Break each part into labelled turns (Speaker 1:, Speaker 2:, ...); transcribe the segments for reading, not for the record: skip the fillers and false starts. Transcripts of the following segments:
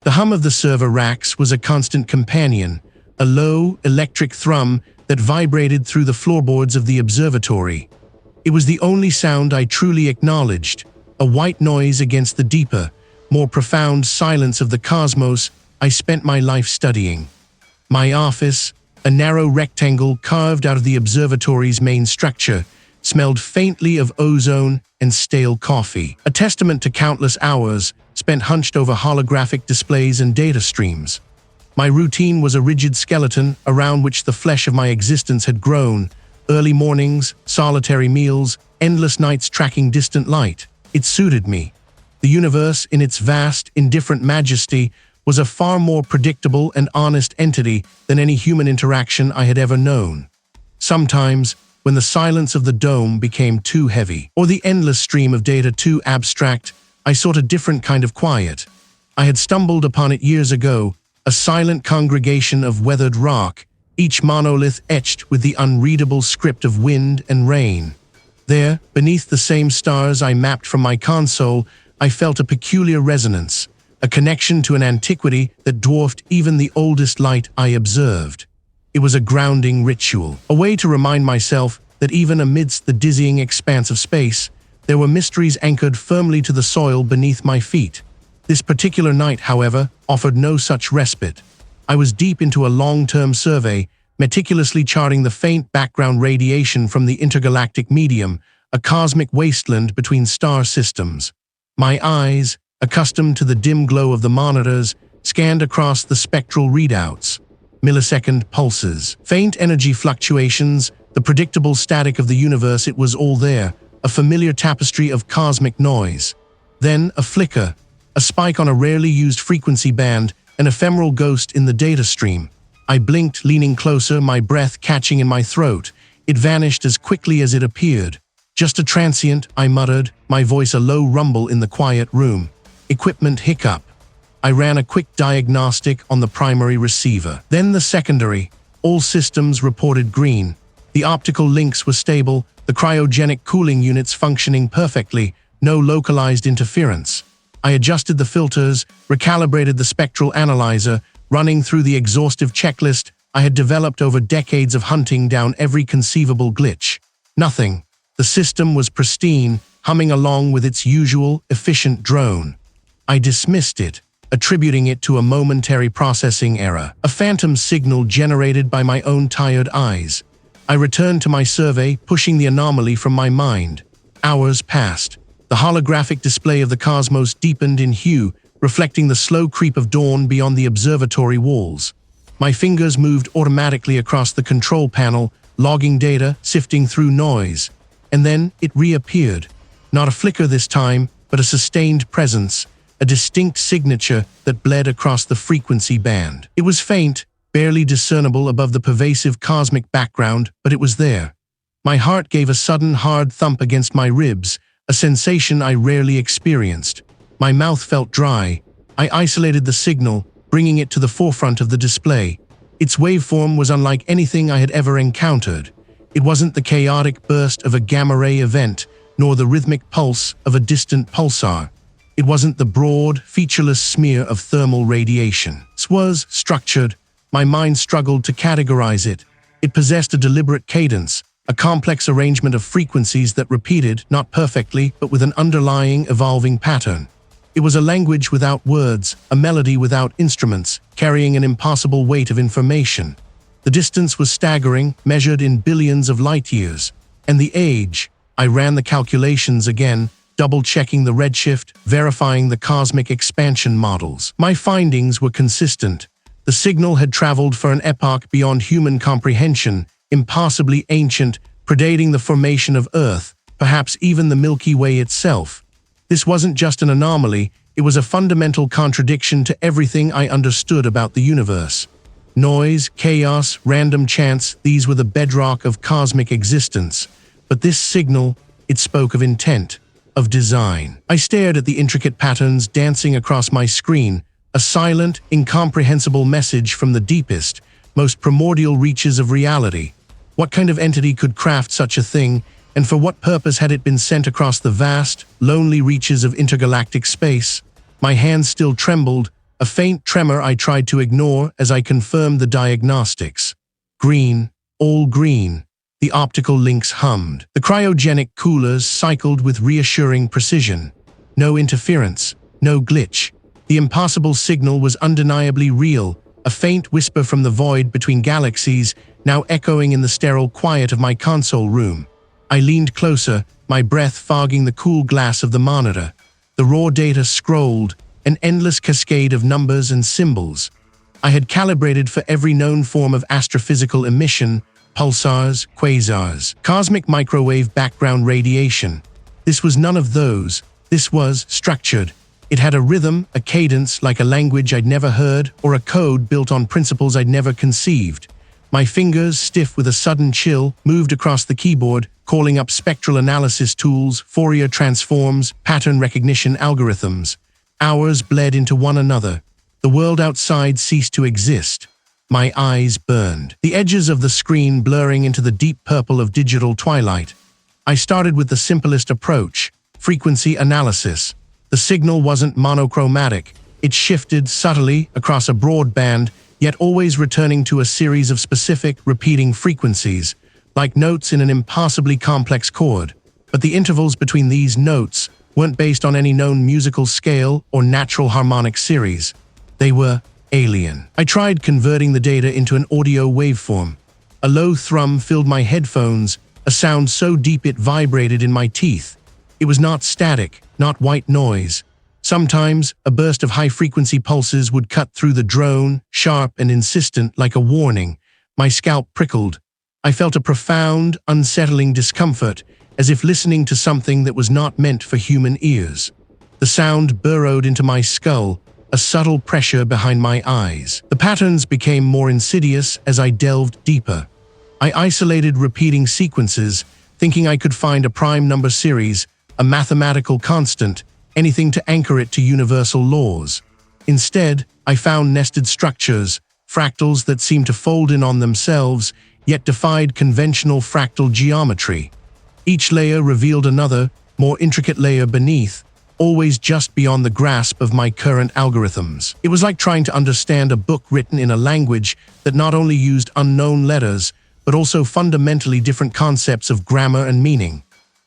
Speaker 1: The hum of the server racks was a constant companion, a low, electric thrum that vibrated through the floorboards of the observatory. It was the only sound I truly acknowledged, a white noise against the deeper, more profound silence of the cosmos I spent my life studying. My office, a narrow rectangle carved out of the observatory's main structure, smelled faintly of ozone and stale coffee, a testament to countless hours spent hunched over holographic displays and data streams. My routine was a rigid skeleton around which the flesh of my existence had grown. Early mornings, solitary meals, endless nights tracking distant light. It suited me. The universe, in its vast, indifferent majesty, was a far more predictable and honest entity than any human interaction I had ever known. Sometimes, when the silence of the dome became too heavy, or the endless stream of data too abstract, I sought a different kind of quiet. I had stumbled upon it years ago, a silent congregation of weathered rock, each monolith etched with the unreadable script of wind and rain. There, beneath the same stars I mapped from my console, I felt a peculiar resonance, a connection to an antiquity that dwarfed even the oldest light I observed. It was a grounding ritual, a way to remind myself that even amidst the dizzying expanse of space, there were mysteries anchored firmly to the soil beneath my feet. This particular night, however, offered no such respite. I was deep into a long-term survey, meticulously charting the faint background radiation from the intergalactic medium, a cosmic wasteland between star systems. My eyes, accustomed to the dim glow of the monitors, scanned across the spectral readouts. Millisecond pulses, faint energy fluctuations, the predictable static of the universe. It was all there, a familiar tapestry of cosmic noise. Then a flicker, a spike on a rarely used frequency band, an ephemeral ghost in the data stream. I blinked, leaning closer, my breath catching in my throat. It vanished as quickly as it appeared. Just a transient, I muttered, my voice a low rumble in the quiet room. Equipment hiccup. I ran a quick diagnostic on the primary receiver. Then the secondary. All systems reported green. The optical links were stable, the cryogenic cooling units functioning perfectly, no localized interference. I adjusted the filters, recalibrated the spectral analyzer, running through the exhaustive checklist I had developed over decades of hunting down every conceivable glitch. Nothing. The system was pristine, humming along with its usual, efficient drone. I dismissed it, attributing it to a momentary processing error, a phantom signal generated by my own tired eyes. I returned to my survey, pushing the anomaly from my mind. Hours passed. The holographic display of the cosmos deepened in hue, reflecting the slow creep of dawn beyond the observatory walls. My fingers moved automatically across the control panel, logging data, sifting through noise. And then it reappeared. Not a flicker this time, but a sustained presence, a distinct signature that bled across the frequency band. It was faint, barely discernible above the pervasive cosmic background, but it was there. My heart gave a sudden hard thump against my ribs, a sensation I rarely experienced. My mouth felt dry. I isolated the signal, bringing it to the forefront of the display. Its waveform was unlike anything I had ever encountered. It wasn't the chaotic burst of a gamma-ray event, nor the rhythmic pulse of a distant pulsar. It wasn't the broad, featureless smear of thermal radiation. It was structured. My mind struggled to categorize it. It possessed a deliberate cadence, a complex arrangement of frequencies that repeated, not perfectly, but with an underlying, evolving pattern. It was a language without words, a melody without instruments, carrying an impossible weight of information. The distance was staggering, measured in billions of light-years. And the age, I ran the calculations again, double-checking the redshift, verifying the cosmic expansion models. My findings were consistent. The signal had traveled for an epoch beyond human comprehension, impossibly ancient, predating the formation of Earth, perhaps even the Milky Way itself. This wasn't just an anomaly, it was a fundamental contradiction to everything I understood about the universe. Noise, chaos, random chance, these were the bedrock of cosmic existence. But this signal, it spoke of intent, of design. I stared at the intricate patterns dancing across my screen, a silent, incomprehensible message from the deepest, most primordial reaches of reality. What kind of entity could craft such a thing, and for what purpose had it been sent across the vast, lonely reaches of intergalactic space? My hands still trembled, A faint tremor I tried to ignore as I confirmed the diagnostics. Green, all green. The optical links hummed. The cryogenic coolers cycled with reassuring precision. No interference, no glitch. The impossible signal was undeniably real, a faint whisper from the void between galaxies, now echoing in the sterile quiet of my console room. I leaned closer, my breath fogging the cool glass of the monitor. The raw data scrolled, an endless cascade of numbers and symbols. I had calibrated for every known form of astrophysical emission, pulsars, quasars, cosmic microwave background radiation. This was none of those. This was structured. It had a rhythm, a cadence like a language I'd never heard, or a code built on principles I'd never conceived. My fingers, stiff with a sudden chill, moved across the keyboard, calling up spectral analysis tools, Fourier transforms, pattern recognition algorithms. Hours bled into one another. The world outside ceased to exist. My eyes burned, the edges of the screen blurring into the deep purple of digital twilight. I started with the simplest approach, frequency analysis. The signal wasn't monochromatic. It shifted subtly across a broad band, yet always returning to a series of specific, repeating frequencies, like notes in an impossibly complex chord. But the intervals between these notes weren't based on any known musical scale or natural harmonic series. They were alien. I tried converting the data into an audio waveform. A low thrum filled my headphones, a sound so deep it vibrated in my teeth. It was not static, not white noise. Sometimes, a burst of high-frequency pulses would cut through the drone, sharp and insistent like a warning. My scalp prickled. I felt a profound, unsettling discomfort, as if listening to something that was not meant for human ears. The sound burrowed into my skull, a subtle pressure behind my eyes. The patterns became more insidious as I delved deeper. I isolated repeating sequences, thinking I could find a prime number series, a mathematical constant, anything to anchor it to universal laws. Instead, I found nested structures, fractals that seemed to fold in on themselves, yet defied conventional fractal geometry. Each layer revealed another, more intricate layer beneath, always just beyond the grasp of my current algorithms. It was like trying to understand a book written in a language that not only used unknown letters, but also fundamentally different concepts of grammar and meaning.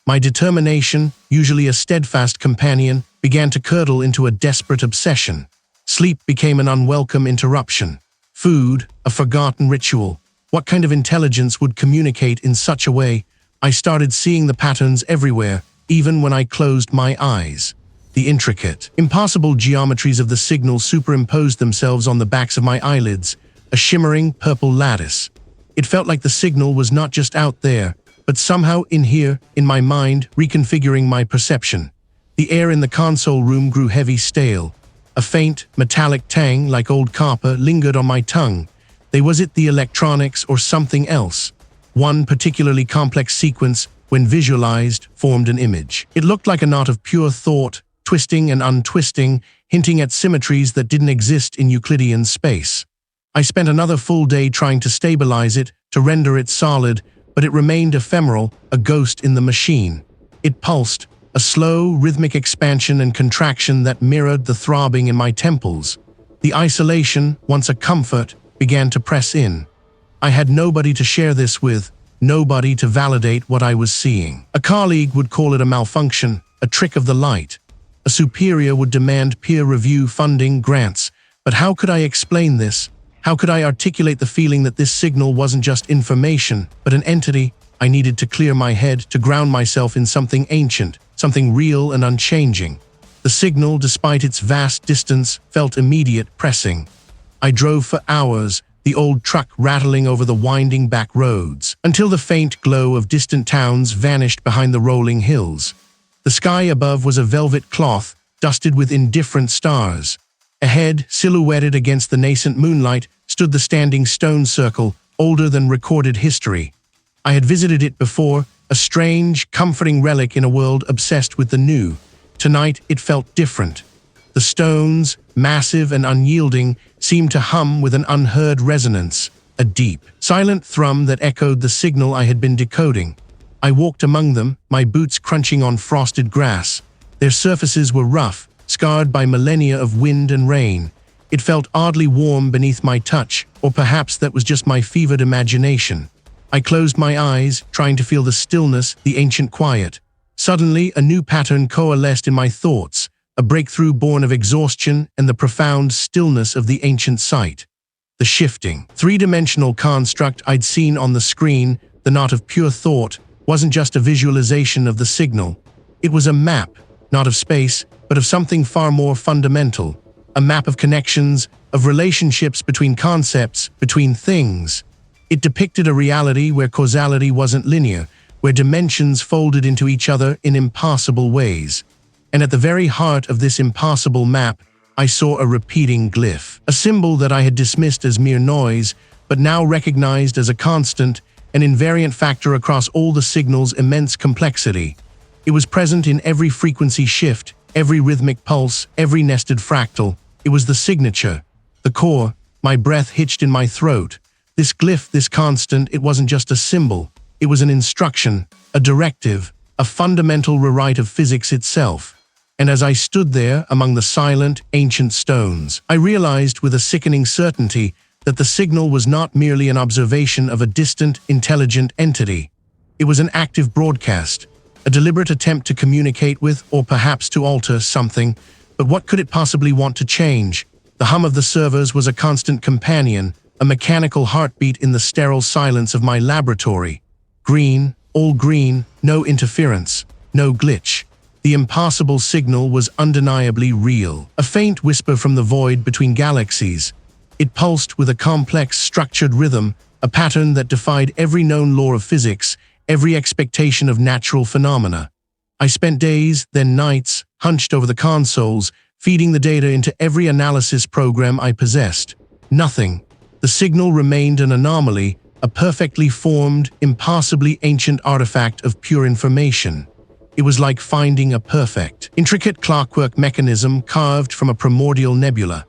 Speaker 1: My determination, usually a steadfast companion, began to curdle into a desperate obsession. Sleep became an unwelcome interruption. Food, a forgotten ritual. What kind of intelligence would communicate in such a way? I started seeing the patterns everywhere, even when I closed my eyes. The intricate, impossible geometries of the signal superimposed themselves on the backs of my eyelids, a shimmering purple lattice. It felt like the signal was not just out there, but somehow in here, in my mind, reconfiguring my perception. The air in the console room grew heavy stale. A faint, metallic tang like old copper lingered on my tongue. Was it the electronics or something else? One particularly complex sequence, when visualized, formed an image. It looked like a knot of pure thought, twisting and untwisting, hinting at symmetries that didn't exist in Euclidean space. I spent another full day trying to stabilize it, to render it solid, but it remained ephemeral, a ghost in the machine. It pulsed, a slow, rhythmic expansion and contraction that mirrored the throbbing in my temples. The isolation, once a comfort, began to press in. I had nobody to share this with, nobody to validate what I was seeing. A colleague would call it a malfunction, a trick of the light. A superior would demand peer review funding, grants. But how could I explain this? How could I articulate the feeling that this signal wasn't just information, but an entity? I needed to clear my head, to ground myself in something ancient, something real and unchanging. The signal, despite its vast distance, felt immediate, pressing. I drove for hours, the old truck rattling over the winding back roads, until the faint glow of distant towns vanished behind the rolling hills. The sky above was a velvet cloth, dusted with indifferent stars. Ahead, silhouetted against the nascent moonlight, stood the standing stone circle, older than recorded history. I had visited it before, a strange, comforting relic in a world obsessed with the new. Tonight, it felt different. The stones, massive and unyielding, seemed to hum with an unheard resonance, a deep, silent thrum that echoed the signal I had been decoding. I walked among them, my boots crunching on frosted grass. Their surfaces were rough, scarred by millennia of wind and rain. It felt oddly warm beneath my touch, or perhaps that was just my fevered imagination. I closed my eyes, trying to feel the stillness, the ancient quiet. Suddenly, a new pattern coalesced in my thoughts, a breakthrough born of exhaustion and the profound stillness of the ancient site. The shifting, three-dimensional construct I'd seen on the screen, the knot of pure thought, wasn't just a visualization of the signal. It was a map, not of space, but of something far more fundamental. A map of connections, of relationships between concepts, between things. It depicted a reality where causality wasn't linear, where dimensions folded into each other in impossible ways. And at the very heart of this impossible map, I saw a repeating glyph, a symbol that I had dismissed as mere noise, but now recognized as a constant, an invariant factor across all the signal's immense complexity. It was present in every frequency shift, every rhythmic pulse, every nested fractal. It was the signature, the core, my breath hitched in my throat. This glyph, this constant, it wasn't just a symbol. It was an instruction, a directive, a fundamental rewrite of physics itself. And as I stood there among the silent, ancient stones, I realized with a sickening certainty that the signal was not merely an observation of a distant, intelligent entity. It was an active broadcast, a deliberate attempt to communicate with, or perhaps to alter, something. But what could it possibly want to change? The hum of the servers was a constant companion, a mechanical heartbeat in the sterile silence of my laboratory. Green, all green, no interference, no glitch. The impossible signal was undeniably real, a faint whisper from the void between galaxies. It pulsed with a complex, structured rhythm, a pattern that defied every known law of physics, every expectation of natural phenomena. I spent days, then nights, hunched over the consoles, feeding the data into every analysis program I possessed. Nothing. The signal remained an anomaly, a perfectly formed, impossibly ancient artifact of pure information. It was like finding a perfect, intricate clockwork mechanism carved from a primordial nebula.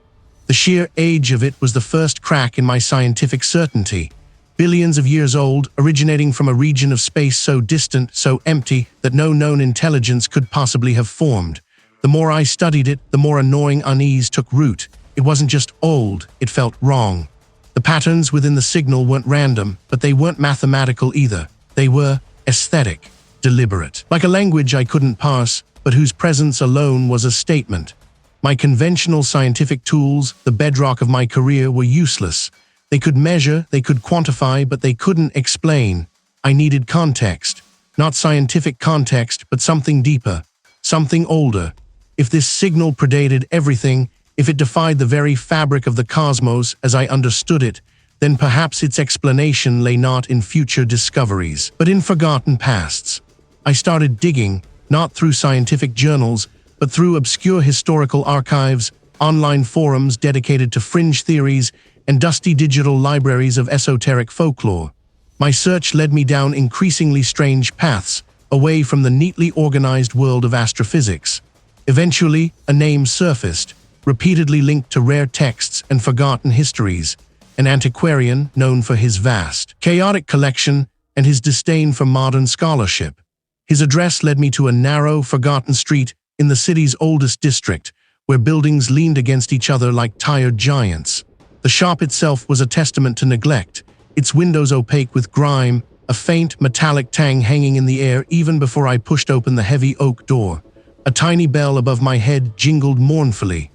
Speaker 1: The sheer age of it was the first crack in my scientific certainty. Billions of years old, originating from a region of space so distant, so empty, that no known intelligence could possibly have formed. The more I studied it, the more annoying unease took root. It wasn't just old, it felt wrong. The patterns within the signal weren't random, but they weren't mathematical either. They were aesthetic, deliberate. Like a language I couldn't parse, but whose presence alone was a statement. My conventional scientific tools, the bedrock of my career, were useless. They could measure, they could quantify, but they couldn't explain. I needed context. Not scientific context, but something deeper, something older. If this signal predated everything, if it defied the very fabric of the cosmos as I understood it, then perhaps its explanation lay not in future discoveries, but in forgotten pasts. I started digging, not through scientific journals, but through obscure historical archives, online forums dedicated to fringe theories, and dusty digital libraries of esoteric folklore. My search led me down increasingly strange paths, away from the neatly organized world of astrophysics. Eventually, a name surfaced, repeatedly linked to rare texts and forgotten histories, an antiquarian known for his vast, chaotic collection and his disdain for modern scholarship. His address led me to a narrow, forgotten street in the city's oldest district, where buildings leaned against each other like tired giants. The shop itself was a testament to neglect, its windows opaque with grime, a faint, metallic tang hanging in the air even before I pushed open the heavy oak door. A tiny bell above my head jingled mournfully.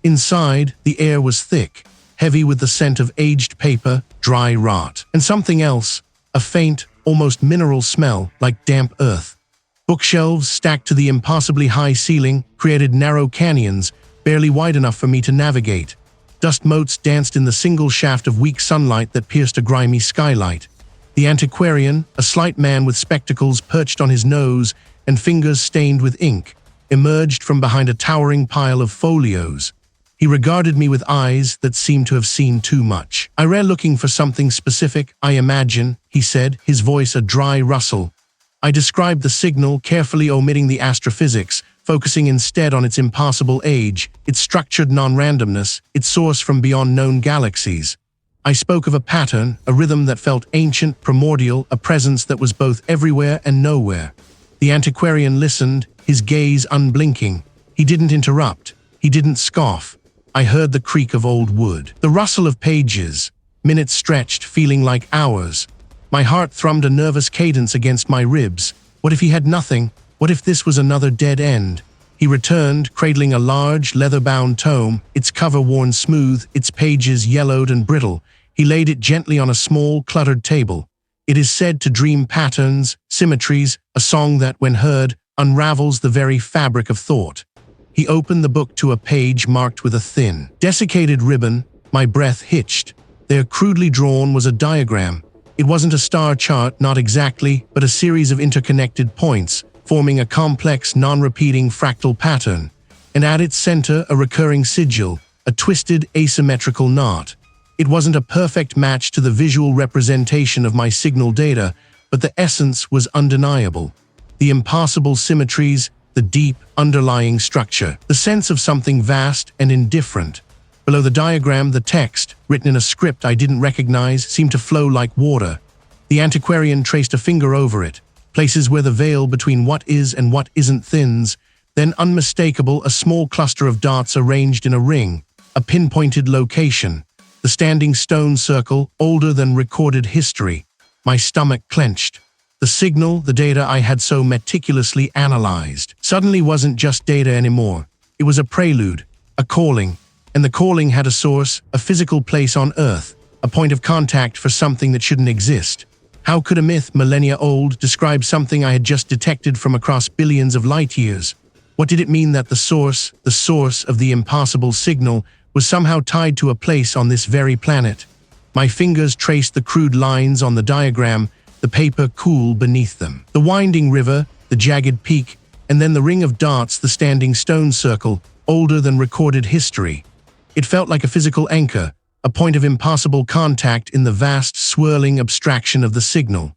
Speaker 1: Inside, the air was thick, heavy with the scent of aged paper, dry rot, and something else, a faint, almost mineral smell like damp earth. Bookshelves stacked to the impossibly high ceiling created narrow canyons, barely wide enough for me to navigate. Dust motes danced in the single shaft of weak sunlight that pierced a grimy skylight. The antiquarian, a slight man with spectacles perched on his nose and fingers stained with ink, emerged from behind a towering pile of folios. He regarded me with eyes that seemed to have seen too much. "I ran looking for something specific, I imagine," he said, his voice a dry rustle. I described the signal, carefully omitting the astrophysics, focusing instead on its impossible age, its structured non-randomness, its source from beyond known galaxies. I spoke of a pattern, a rhythm that felt ancient, primordial, a presence that was both everywhere and nowhere. The antiquarian listened, his gaze unblinking. He didn't interrupt. He didn't scoff. I heard the creak of old wood, the rustle of pages, minutes stretched, feeling like hours. My heart thrummed a nervous cadence against my ribs. What if he had nothing? What if this was another dead end? He returned, cradling a large, leather-bound tome, its cover worn smooth, its pages yellowed and brittle. He laid it gently on a small, cluttered table. It is said to dream patterns, symmetries, a song that, when heard, unravels the very fabric of thought. He opened the book to a page marked with a thin, desiccated ribbon. My breath hitched. There, crudely drawn, was a diagram. It wasn't a star chart, not exactly, but a series of interconnected points, forming a complex, non-repeating fractal pattern. And at its center, a recurring sigil, a twisted, asymmetrical knot. It wasn't a perfect match to the visual representation of my signal data, but the essence was undeniable. The impossible symmetries, the deep, underlying structure, the sense of something vast and indifferent. Below the diagram, the text, written in a script I didn't recognize, seemed to flow like water. The antiquarian traced a finger over it, places where the veil between what is and what isn't thins, then unmistakable, a small cluster of dots arranged in a ring, a pinpointed location. The standing stone circle, older than recorded history. My stomach clenched. The signal, the data I had so meticulously analyzed, suddenly wasn't just data anymore. It was a prelude, a calling, and the calling had a source, a physical place on Earth, a point of contact for something that shouldn't exist. How could a myth, millennia old, describe something I had just detected from across billions of light years? What did it mean that the source of the impossible signal, was somehow tied to a place on this very planet? My fingers traced the crude lines on the diagram, the paper cool beneath them. The winding river, the jagged peak, and then the ring of dots, the standing stone circle, older than recorded history. It felt like a physical anchor, a point of impossible contact in the vast, swirling abstraction of the signal.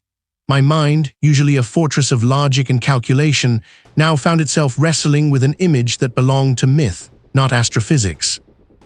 Speaker 1: My mind, usually a fortress of logic and calculation, now found itself wrestling with an image that belonged to myth, not astrophysics.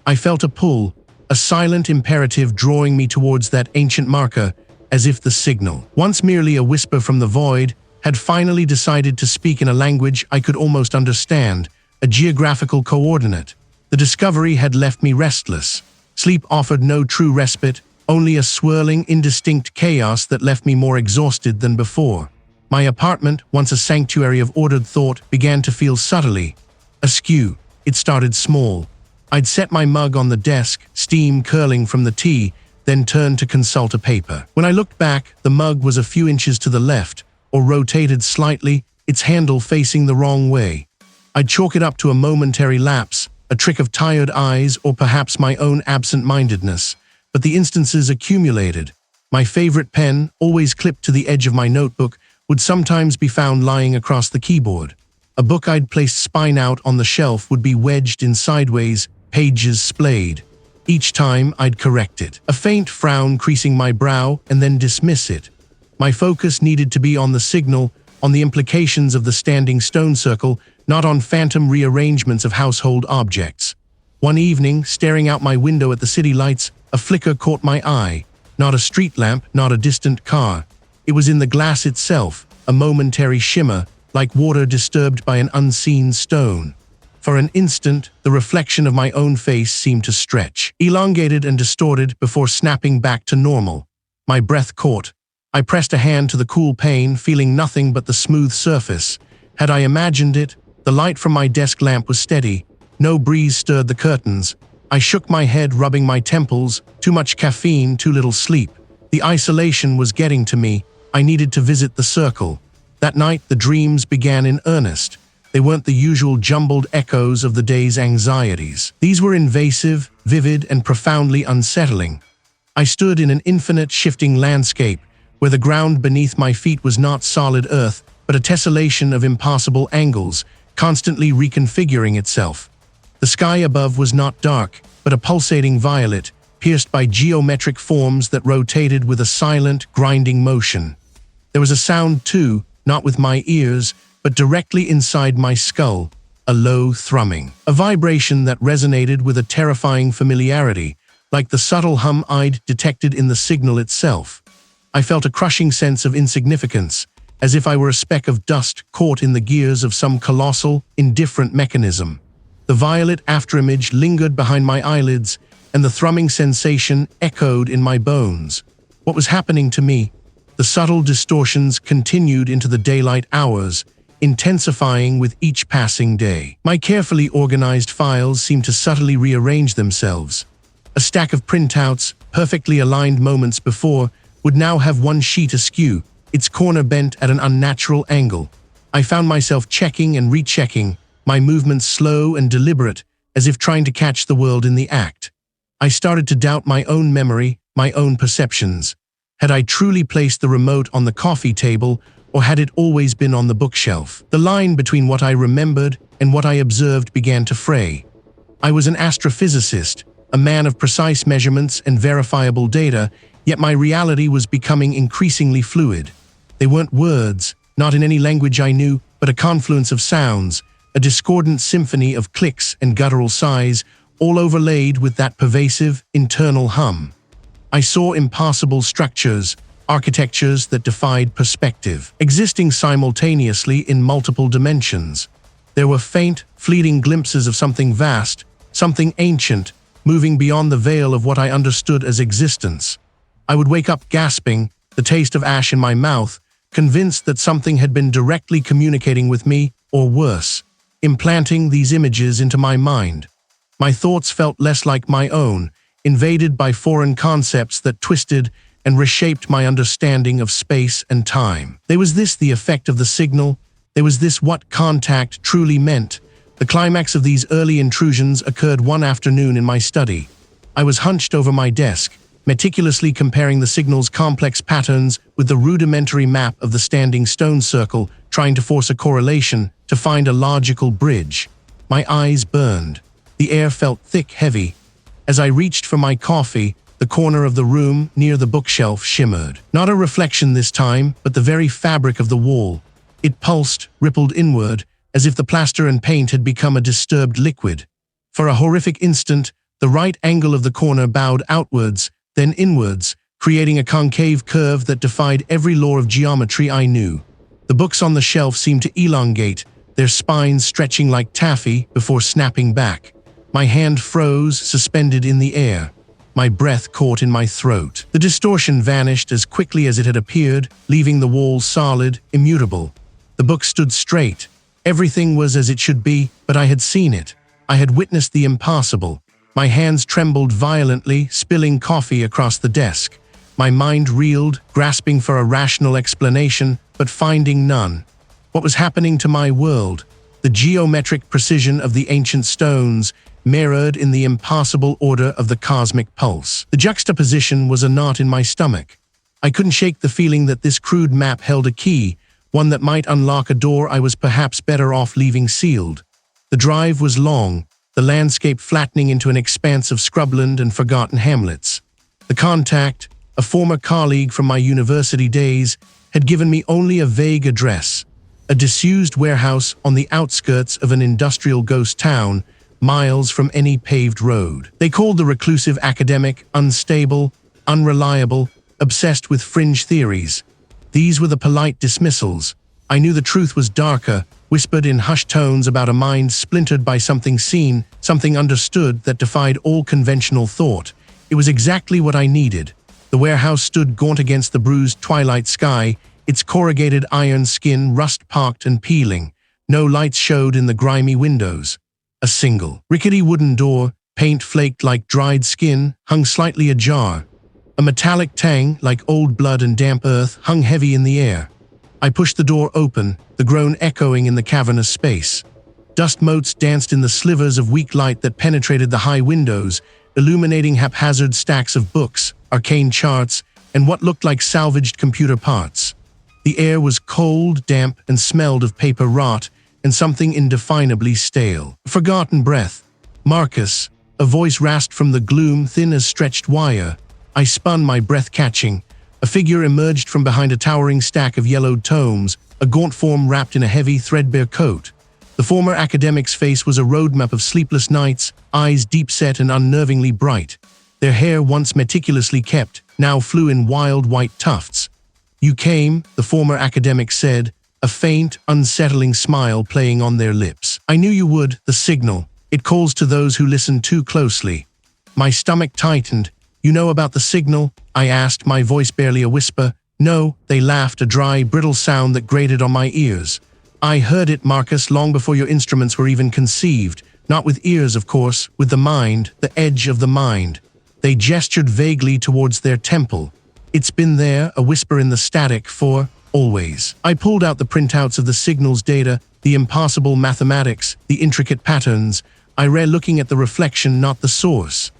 Speaker 1: I felt a pull, a silent imperative drawing me towards that ancient marker, as if the signal, once merely a whisper from the void, had finally decided to speak in a language I could almost understand, a geographical coordinate. The discovery had left me restless. Sleep offered no true respite, only a swirling, indistinct chaos that left me more exhausted than before. My apartment, once a sanctuary of ordered thought, began to feel subtly askew. It started small. I'd set my mug on the desk, steam curling from the tea, then turned to consult a paper. When I looked back, the mug was a few inches to the left, or rotated slightly, its handle facing the wrong way. I'd chalk it up to a momentary lapse, a trick of tired eyes, or perhaps my own absent-mindedness. But the instances accumulated. My favorite pen, always clipped to the edge of my notebook, would sometimes be found lying across the keyboard. A book I'd placed spine out on the shelf would be wedged in sideways, pages splayed. Each time I'd correct it, a faint frown creasing my brow, and then dismiss it. My focus needed to be on the signal, on the implications of the standing stone circle, not on phantom rearrangements of household objects. One evening, staring out my window at the city lights, a flicker caught my eye. Not a street lamp, not a distant car. It was in the glass itself, a momentary shimmer, like water disturbed by an unseen stone. For an instant, the reflection of my own face seemed to stretch, elongated and distorted before snapping back to normal. My breath caught. I pressed a hand to the cool pane, feeling nothing but the smooth surface. Had I imagined it? The light from my desk lamp was steady. No breeze stirred the curtains. I shook my head, rubbing my temples. Too much caffeine, too little sleep. The isolation was getting to me. I needed to visit the circle. That night, the dreams began in earnest. They weren't the usual jumbled echoes of the day's anxieties. These were invasive, vivid, and profoundly unsettling. I stood in an infinite, shifting landscape, where the ground beneath my feet was not solid earth, but a tessellation of impossible angles, constantly reconfiguring itself. The sky above was not dark, but a pulsating violet, pierced by geometric forms that rotated with a silent, grinding motion. There was a sound too, not with my ears, but directly inside my skull, a low thrumming, a vibration that resonated with a terrifying familiarity, like the subtle hum I'd detected in the signal itself. I felt a crushing sense of insignificance, as if I were a speck of dust caught in the gears of some colossal, indifferent mechanism. The violet afterimage lingered behind my eyelids, and the thrumming sensation echoed in my bones. What was happening to me? The subtle distortions continued into the daylight hours, intensifying with each passing day. My carefully organized files seemed to subtly rearrange themselves. A stack of printouts, perfectly aligned moments before, would now have one sheet askew, its corner bent at an unnatural angle. I found myself checking and rechecking, my movements slow and deliberate, as if trying to catch the world in the act. I started to doubt my own memory, my own perceptions. Had I truly placed the remote on the coffee table, or had it always been on the bookshelf? The line between what I remembered and what I observed began to fray. I was an astrophysicist, a man of precise measurements and verifiable data, yet my reality was becoming increasingly fluid. They weren't words, not in any language I knew, but a confluence of sounds, a discordant symphony of clicks and guttural sighs, all overlaid with that pervasive, internal hum. I saw impossible structures, architectures that defied perspective, existing simultaneously in multiple dimensions. There were faint, fleeting glimpses of something vast, something ancient, moving beyond the veil of what I understood as existence. I would wake up gasping, the taste of ash in my mouth, convinced that something had been directly communicating with me, or worse, implanting these images into my mind. My thoughts felt less like my own, invaded by foreign concepts that twisted and reshaped my understanding of space and time. Was this the effect of the signal? Was this what contact truly meant? The climax of these early intrusions occurred one afternoon in my study. I was hunched over my desk, meticulously comparing the signal's complex patterns with the rudimentary map of the standing stone circle, trying to force a correlation, to find a logical bridge. My eyes burned. The air felt thick, heavy. As I reached for my coffee, the corner of the room near the bookshelf shimmered. Not a reflection this time, but the very fabric of the wall. It pulsed, rippled inward, as if the plaster and paint had become a disturbed liquid. For a horrific instant, the right angle of the corner bowed outwards, then inwards, creating a concave curve that defied every law of geometry I knew. The books on the shelf seemed to elongate, their spines stretching like taffy before snapping back. My hand froze, suspended in the air. My breath caught in my throat. The distortion vanished as quickly as it had appeared, leaving the walls solid, immutable. The book stood straight. Everything was as it should be, but I had seen it. I had witnessed the impossible. My hands trembled violently, spilling coffee across the desk. My mind reeled, grasping for a rational explanation, but finding none. What was happening to my world? The geometric precision of the ancient stones mirrored in the impossible order of the cosmic pulse. The juxtaposition was a knot in my stomach. I couldn't shake the feeling that this crude map held a key, one that might unlock a door I was perhaps better off leaving sealed. The drive was long, the landscape flattening into an expanse of scrubland and forgotten hamlets. The contact, a former colleague from my university days, had given me only a vague address, a disused warehouse on the outskirts of an industrial ghost town, miles from any paved road. They called the reclusive academic unstable, unreliable, obsessed with fringe theories. These were the polite dismissals. I knew the truth was darker, whispered in hushed tones about a mind splintered by something seen, something understood that defied all conventional thought. It was exactly what I needed. The warehouse stood gaunt against the bruised twilight sky, its corrugated iron skin rust-pocked and peeling. No lights showed in the grimy windows. A single, rickety wooden door, paint flaked like dried skin, hung slightly ajar. A metallic tang, like old blood and damp earth, hung heavy in the air. I pushed the door open, the groan echoing in the cavernous space. Dust motes danced in the slivers of weak light that penetrated the high windows, illuminating haphazard stacks of books, arcane charts, and what looked like salvaged computer parts. The air was cold, damp, and smelled of paper rot, and something indefinably stale. A forgotten breath. Marcus, a voice rasped from the gloom, thin as stretched wire. I spun, my breath catching. A figure emerged from behind a towering stack of yellowed tomes, a gaunt form wrapped in a heavy, threadbare coat. The former academic's face was a roadmap of sleepless nights, eyes deep-set and unnervingly bright. Their hair, once meticulously kept, now flew in wild white tufts. "You came," the former academic said, a faint, unsettling smile playing on their lips. "I knew you would, the signal. It calls to those who listen too closely. My stomach tightened. You know about the signal? I asked, my voice barely a whisper. No, they laughed, a dry, brittle sound that grated on my ears. I heard it, Marcus, long before your instruments were even conceived. Not with ears, of course, with the mind, the edge of the mind. They gestured vaguely towards their temple. It's been there, a whisper in the static, for always. I pulled out the printouts of the signal's data, the impossible mathematics, the intricate patterns. I read, looking at the reflection, not the source.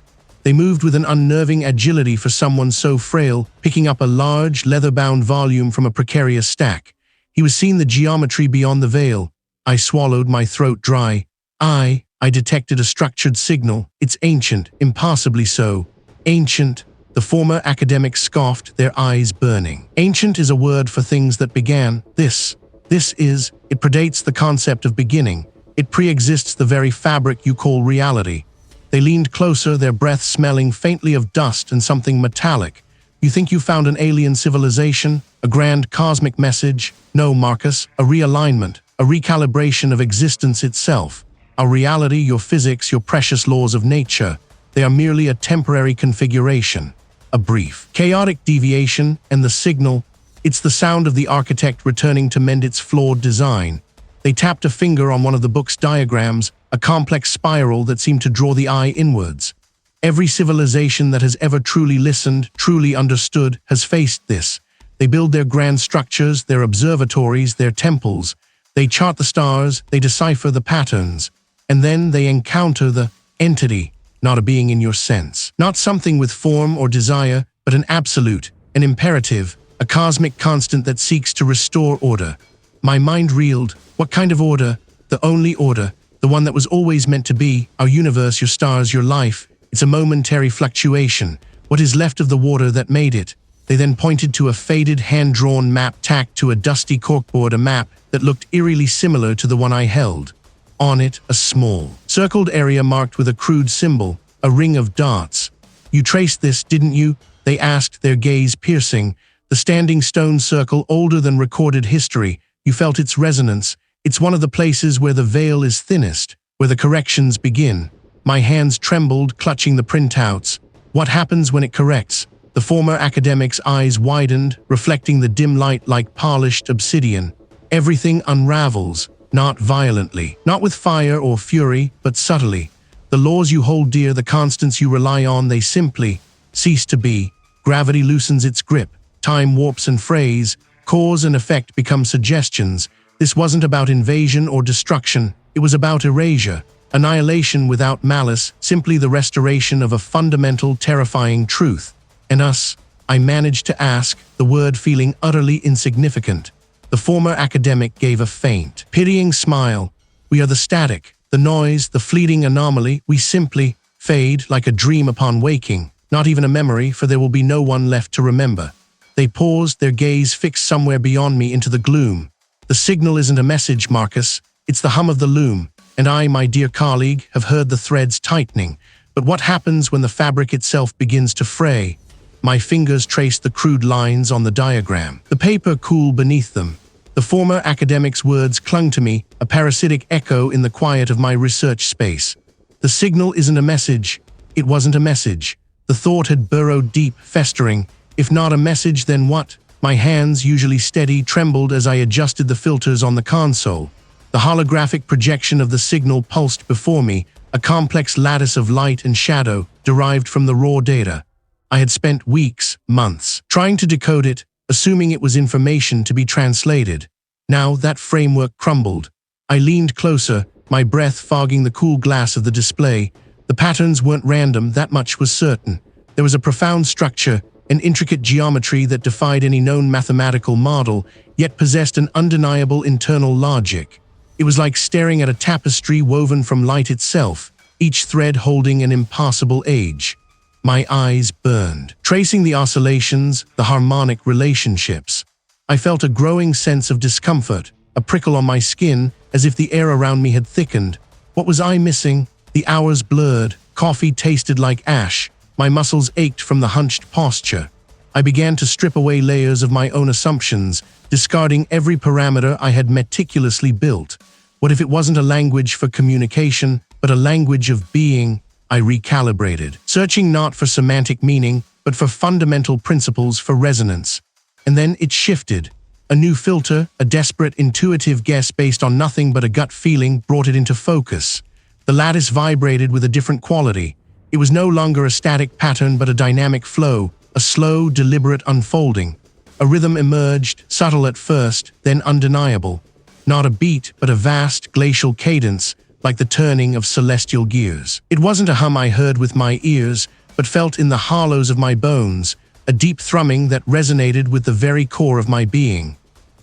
Speaker 1: They moved with an unnerving agility for someone so frail, picking up a large, leather-bound volume from a precarious stack. He was seeing the geometry beyond the veil. I swallowed, my throat dry. I detected a structured signal. It's ancient, impossibly so. Ancient, the former academic scoffed, their eyes burning. Ancient is a word for things that began. It predates the concept of beginning. It pre-exists the very fabric you call reality. They leaned closer, their breath smelling faintly of dust and something metallic. You think you found an alien civilization? A grand cosmic message? No, Marcus, a realignment, a recalibration of existence itself. Our reality, your physics, your precious laws of nature, they are merely a temporary configuration. A brief, chaotic deviation, and the signal, it's the sound of the architect returning to mend its flawed design. They tapped a finger on one of the book's diagrams, a complex spiral that seemed to draw the eye inwards. Every civilization that has ever truly listened, truly understood, has faced this. They build their grand structures, their observatories, their temples. They chart the stars, they decipher the patterns. And then they encounter the entity, not a being in your sense. Not something with form or desire, but an absolute, an imperative, a cosmic constant that seeks to restore order. My mind reeled. What kind of order? The only order, the one that was always meant to be, our universe, your stars, your life. It's a momentary fluctuation, what is left of the water that made it. They then pointed to a faded, hand-drawn map tacked to a dusty corkboard, a map that looked eerily similar to the one I held. On it, a small, circled area marked with a crude symbol, a ring of dots. You traced this, didn't you? They asked, their gaze piercing. The standing stone circle, older than recorded history. You felt its resonance. It's one of the places where the veil is thinnest, where the corrections begin. My hands trembled, clutching the printouts. What happens when it corrects? The former academic's eyes widened, reflecting the dim light like polished obsidian. Everything unravels, not violently, not with fire or fury, but subtly. The laws you hold dear, the constants you rely on, they simply cease to be. Gravity loosens its grip, time warps and frays, cause and effect become suggestions. This wasn't about invasion or destruction, it was about erasure. Annihilation without malice, simply the restoration of a fundamental, terrifying truth. And us, I managed to ask, the word feeling utterly insignificant. The former academic gave a faint, pitying smile. We are the static, the noise, the fleeting anomaly. We simply fade like a dream upon waking, not even a memory, for there will be no one left to remember. They paused, their gaze fixed somewhere beyond me into the gloom. The signal isn't a message, Marcus. It's the hum of the loom. And I, my dear colleague, have heard the threads tightening. But what happens when the fabric itself begins to fray? My fingers traced the crude lines on the diagram. The paper cooled beneath them. The former academic's words clung to me, a parasitic echo in the quiet of my research space. The signal isn't a message. It wasn't a message. The thought had burrowed deep, festering. If not a message, then what? My hands, usually steady, trembled as I adjusted the filters on the console. The holographic projection of the signal pulsed before me, a complex lattice of light and shadow derived from the raw data. I had spent weeks, months, trying to decode it, assuming it was information to be translated. Now that framework crumbled. I leaned closer, my breath fogging the cool glass of the display. The patterns weren't random, that much was certain. There was a profound structure, an intricate geometry that defied any known mathematical model, yet possessed an undeniable internal logic. It was like staring at a tapestry woven from light itself, each thread holding an impossible age. My eyes burned, tracing the oscillations, the harmonic relationships. I felt a growing sense of discomfort, a prickle on my skin, as if the air around me had thickened. What was I missing? The hours blurred, coffee tasted like ash, my muscles ached from the hunched posture. I began to strip away layers of my own assumptions, discarding every parameter I had meticulously built. What if it wasn't a language for communication, but a language of being. I recalibrated, searching not for semantic meaning, but for fundamental principles for resonance. And then it shifted. A new filter, a desperate, intuitive guess based on nothing but a gut feeling, brought it into focus. The lattice vibrated with a different quality. It was no longer a static pattern but a dynamic flow, a slow, deliberate unfolding. A rhythm emerged, subtle at first, then undeniable. Not a beat, but a vast, glacial cadence, like the turning of celestial gears. It wasn't a hum I heard with my ears, but felt in the hollows of my bones, a deep thrumming that resonated with the very core of my being.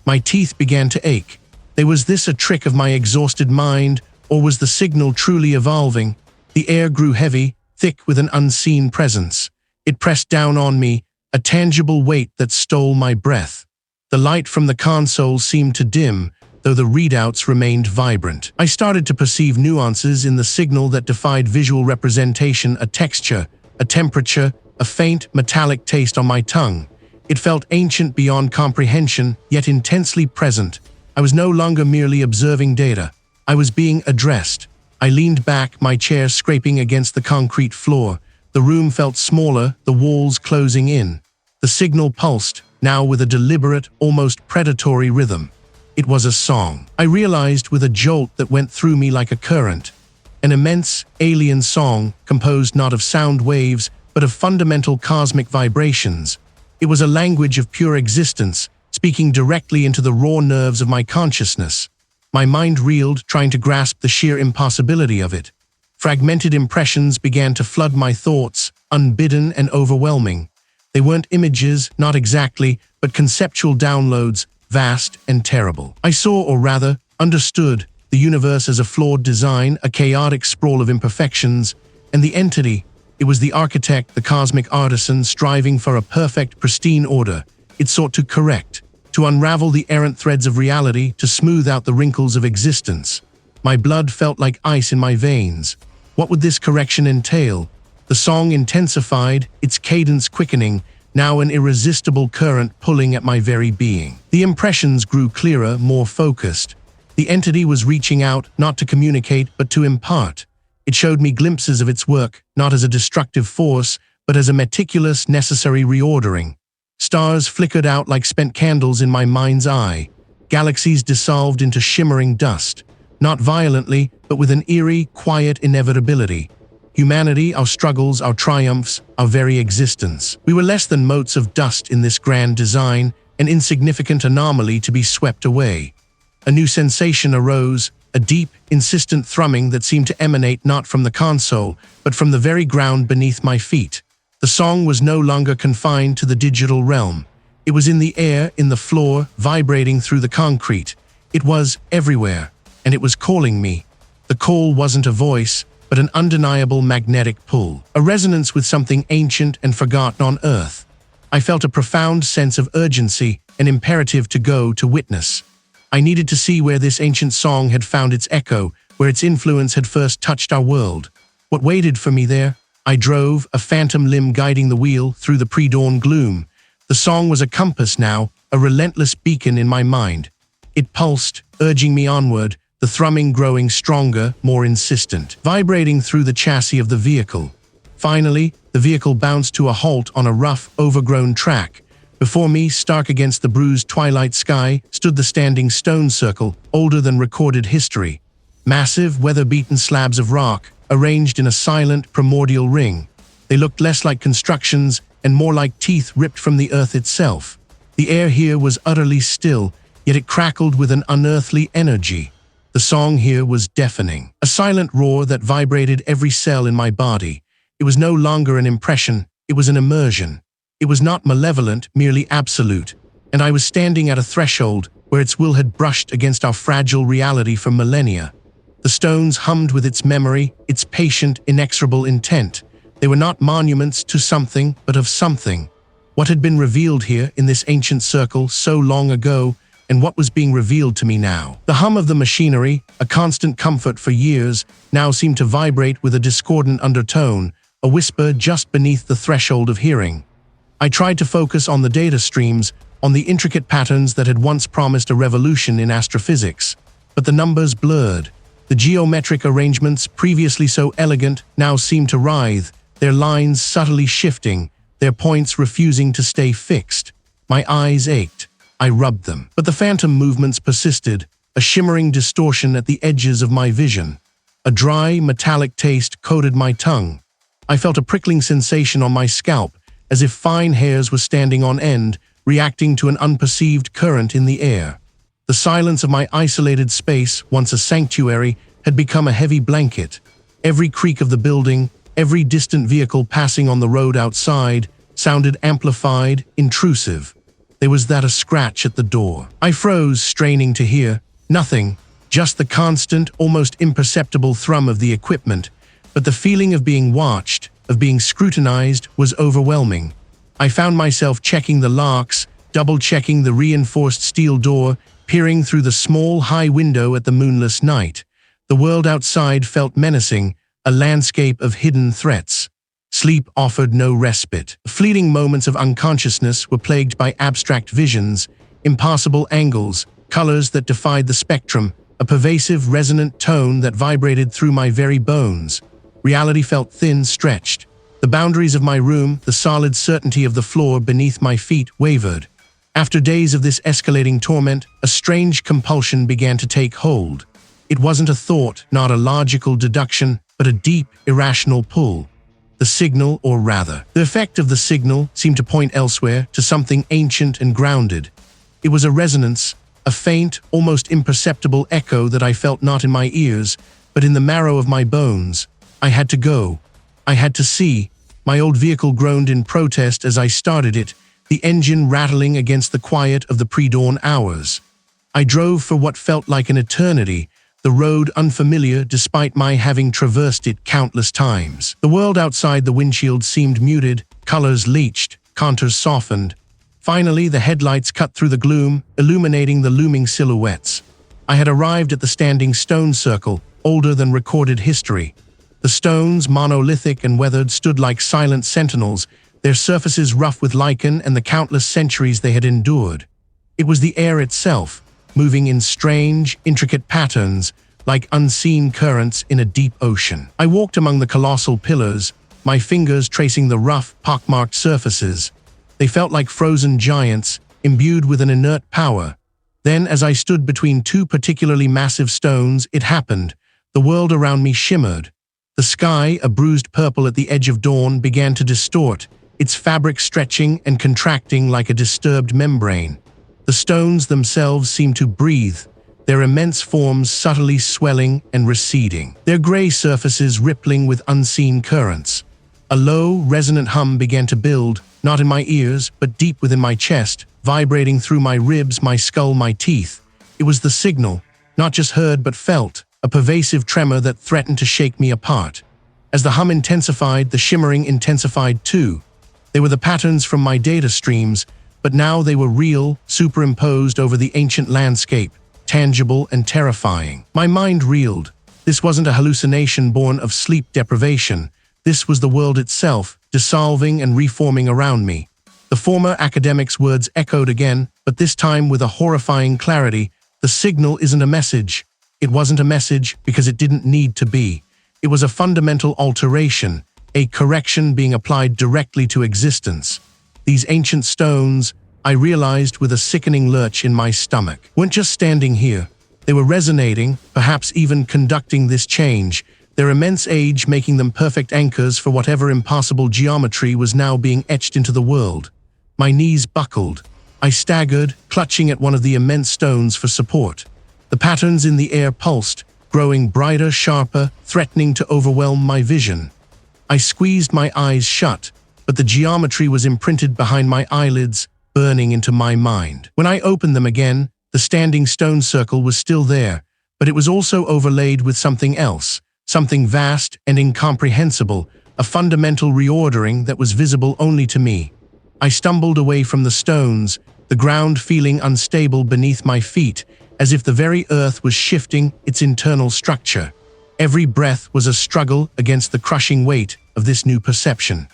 Speaker 1: My teeth began to ache. Was this a trick of my exhausted mind, or was the signal truly evolving? The air grew heavy, thick with an unseen presence. It pressed down on me, a tangible weight that stole my breath. The light from the console seemed to dim, though the readouts remained vibrant. I started to perceive nuances in the signal that defied visual representation, a texture, a temperature, a faint, metallic taste on my tongue. It felt ancient beyond comprehension, yet intensely present. I was no longer merely observing data. I was being addressed. I leaned back, my chair scraping against the concrete floor. The room felt smaller, the walls closing in. The signal pulsed, now with a deliberate, almost predatory rhythm. It was a song. I realized with a jolt that went through me like a current. An immense, alien song, composed not of sound waves, but of fundamental cosmic vibrations. It was a language of pure existence, speaking directly into the raw nerves of my consciousness. My mind reeled, trying to grasp the sheer impossibility of it. Fragmented impressions began to flood my thoughts, unbidden and overwhelming. They weren't images, not exactly, but conceptual downloads, vast and terrible. I saw, or rather, understood, the universe as a flawed design, a chaotic sprawl of imperfections, and the entity. It was the architect, the cosmic artisan, striving for a perfect, pristine order. It sought to correct, to unravel the errant threads of reality, to smooth out the wrinkles of existence. My blood felt like ice in my veins. What would this correction entail? The song intensified, its cadence quickening, now an irresistible current pulling at my very being. The impressions grew clearer, more focused. The entity was reaching out, not to communicate, but to impart. It showed me glimpses of its work, not as a destructive force, but as a meticulous, necessary reordering. Stars flickered out like spent candles in my mind's eye. Galaxies dissolved into shimmering dust, not violently, but with an eerie, quiet inevitability. Humanity, our struggles, our triumphs, our very existence. We were less than motes of dust in this grand design, an insignificant anomaly to be swept away. A new sensation arose, a deep, insistent thrumming that seemed to emanate not from the console, but from the very ground beneath my feet. The song was no longer confined to the digital realm. It was in the air, in the floor, vibrating through the concrete. It was everywhere, and it was calling me. The call wasn't a voice, but an undeniable magnetic pull, a resonance with something ancient and forgotten on Earth. I felt a profound sense of urgency, an imperative to go to witness. I needed to see where this ancient song had found its echo, where its influence had first touched our world. What waited for me there? I drove, a phantom limb guiding the wheel, through the pre-dawn gloom. The song was a compass now, a relentless beacon in my mind. It pulsed, urging me onward, the thrumming growing stronger, more insistent, vibrating through the chassis of the vehicle. Finally, the vehicle bounced to a halt on a rough, overgrown track. Before me, stark against the bruised twilight sky, stood the standing stone circle, older than recorded history. Massive, weather-beaten slabs of rock, arranged in a silent, primordial ring. They looked less like constructions and more like teeth ripped from the earth itself. The air here was utterly still, yet it crackled with an unearthly energy. The song here was deafening, a silent roar that vibrated every cell in my body. It was no longer an impression, it was an immersion. It was not malevolent, merely absolute, and I was standing at a threshold where its will had brushed against our fragile reality for millennia. The stones hummed with its memory, its patient, inexorable intent. They were not monuments to something, but of something. What had been revealed here in this ancient circle so long ago, and what was being revealed to me now. The hum of the machinery, a constant comfort for years, now seemed to vibrate with a discordant undertone, a whisper just beneath the threshold of hearing. I tried to focus on the data streams, on the intricate patterns that had once promised a revolution in astrophysics. But the numbers blurred. The geometric arrangements, previously so elegant, now seemed to writhe, their lines subtly shifting, their points refusing to stay fixed. My eyes ached. I rubbed them. But the phantom movements persisted, a shimmering distortion at the edges of my vision. A dry, metallic taste coated my tongue. I felt a prickling sensation on my scalp, as if fine hairs were standing on end, reacting to an unperceived current in the air. The silence of my isolated space, once a sanctuary, had become a heavy blanket. Every creak of the building, every distant vehicle passing on the road outside, sounded amplified, intrusive. There was a scratch at the door. I froze, straining to hear. Nothing, just the constant, almost imperceptible thrum of the equipment, but the feeling of being watched, of being scrutinized, was overwhelming. I found myself checking the locks, double-checking the reinforced steel door, peering through the small, high window at the moonless night. The world outside felt menacing, a landscape of hidden threats. Sleep offered no respite. Fleeting moments of unconsciousness were plagued by abstract visions, impossible angles, colors that defied the spectrum, a pervasive, resonant tone that vibrated through my very bones. Reality felt thin, stretched. The boundaries of my room, the solid certainty of the floor beneath my feet, wavered. After days of this escalating torment, a strange compulsion began to take hold. It wasn't a thought, not a logical deduction, but a deep, irrational pull. The signal, or rather, the effect of the signal, seemed to point elsewhere, to something ancient and grounded. It was a resonance, a faint, almost imperceptible echo that I felt not in my ears, but in the marrow of my bones. I had to go. I had to see. My old vehicle groaned in protest as I started it, the engine rattling against the quiet of the pre-dawn hours. I drove for what felt like an eternity, the road unfamiliar despite my having traversed it countless times. The world outside the windshield seemed muted, colors leached, contours softened. Finally, the headlights cut through the gloom, illuminating the looming silhouettes. I had arrived at the standing stone circle, older than recorded history. The stones, monolithic and weathered, stood like silent sentinels, their surfaces rough with lichen and the countless centuries they had endured. It was the air itself, moving in strange, intricate patterns, like unseen currents in a deep ocean. I walked among the colossal pillars, my fingers tracing the rough, pockmarked surfaces. They felt like frozen giants, imbued with an inert power. Then, as I stood between two particularly massive stones, it happened. The world around me shimmered. The sky, a bruised purple at the edge of dawn, began to distort, its fabric stretching and contracting like a disturbed membrane. The stones themselves seemed to breathe, their immense forms subtly swelling and receding, their gray surfaces rippling with unseen currents. A low, resonant hum began to build, not in my ears, but deep within my chest, vibrating through my ribs, my skull, my teeth. It was the signal, not just heard but felt, a pervasive tremor that threatened to shake me apart. As the hum intensified, the shimmering intensified too. They were the patterns from my data streams, but now they were real, superimposed over the ancient landscape, tangible and terrifying. My mind reeled. This wasn't a hallucination born of sleep deprivation. This was the world itself, dissolving and reforming around me. The former academic's words echoed again, but this time with a horrifying clarity. The signal isn't a message. It wasn't a message because it didn't need to be. It was a fundamental alteration, a correction being applied directly to existence. These ancient stones, I realized with a sickening lurch in my stomach, weren't just standing here. They were resonating, perhaps even conducting this change, their immense age making them perfect anchors for whatever impossible geometry was now being etched into the world. My knees buckled. I staggered, clutching at one of the immense stones for support. The patterns in the air pulsed, growing brighter, sharper, threatening to overwhelm my vision. I squeezed my eyes shut, but the geometry was imprinted behind my eyelids, burning into my mind. When I opened them again, the standing stone circle was still there, but it was also overlaid with something else, something vast and incomprehensible, a fundamental reordering that was visible only to me. I stumbled away from the stones, the ground feeling unstable beneath my feet, as if the very earth was shifting its internal structure. Every breath was a struggle against the crushing weight of this new perception.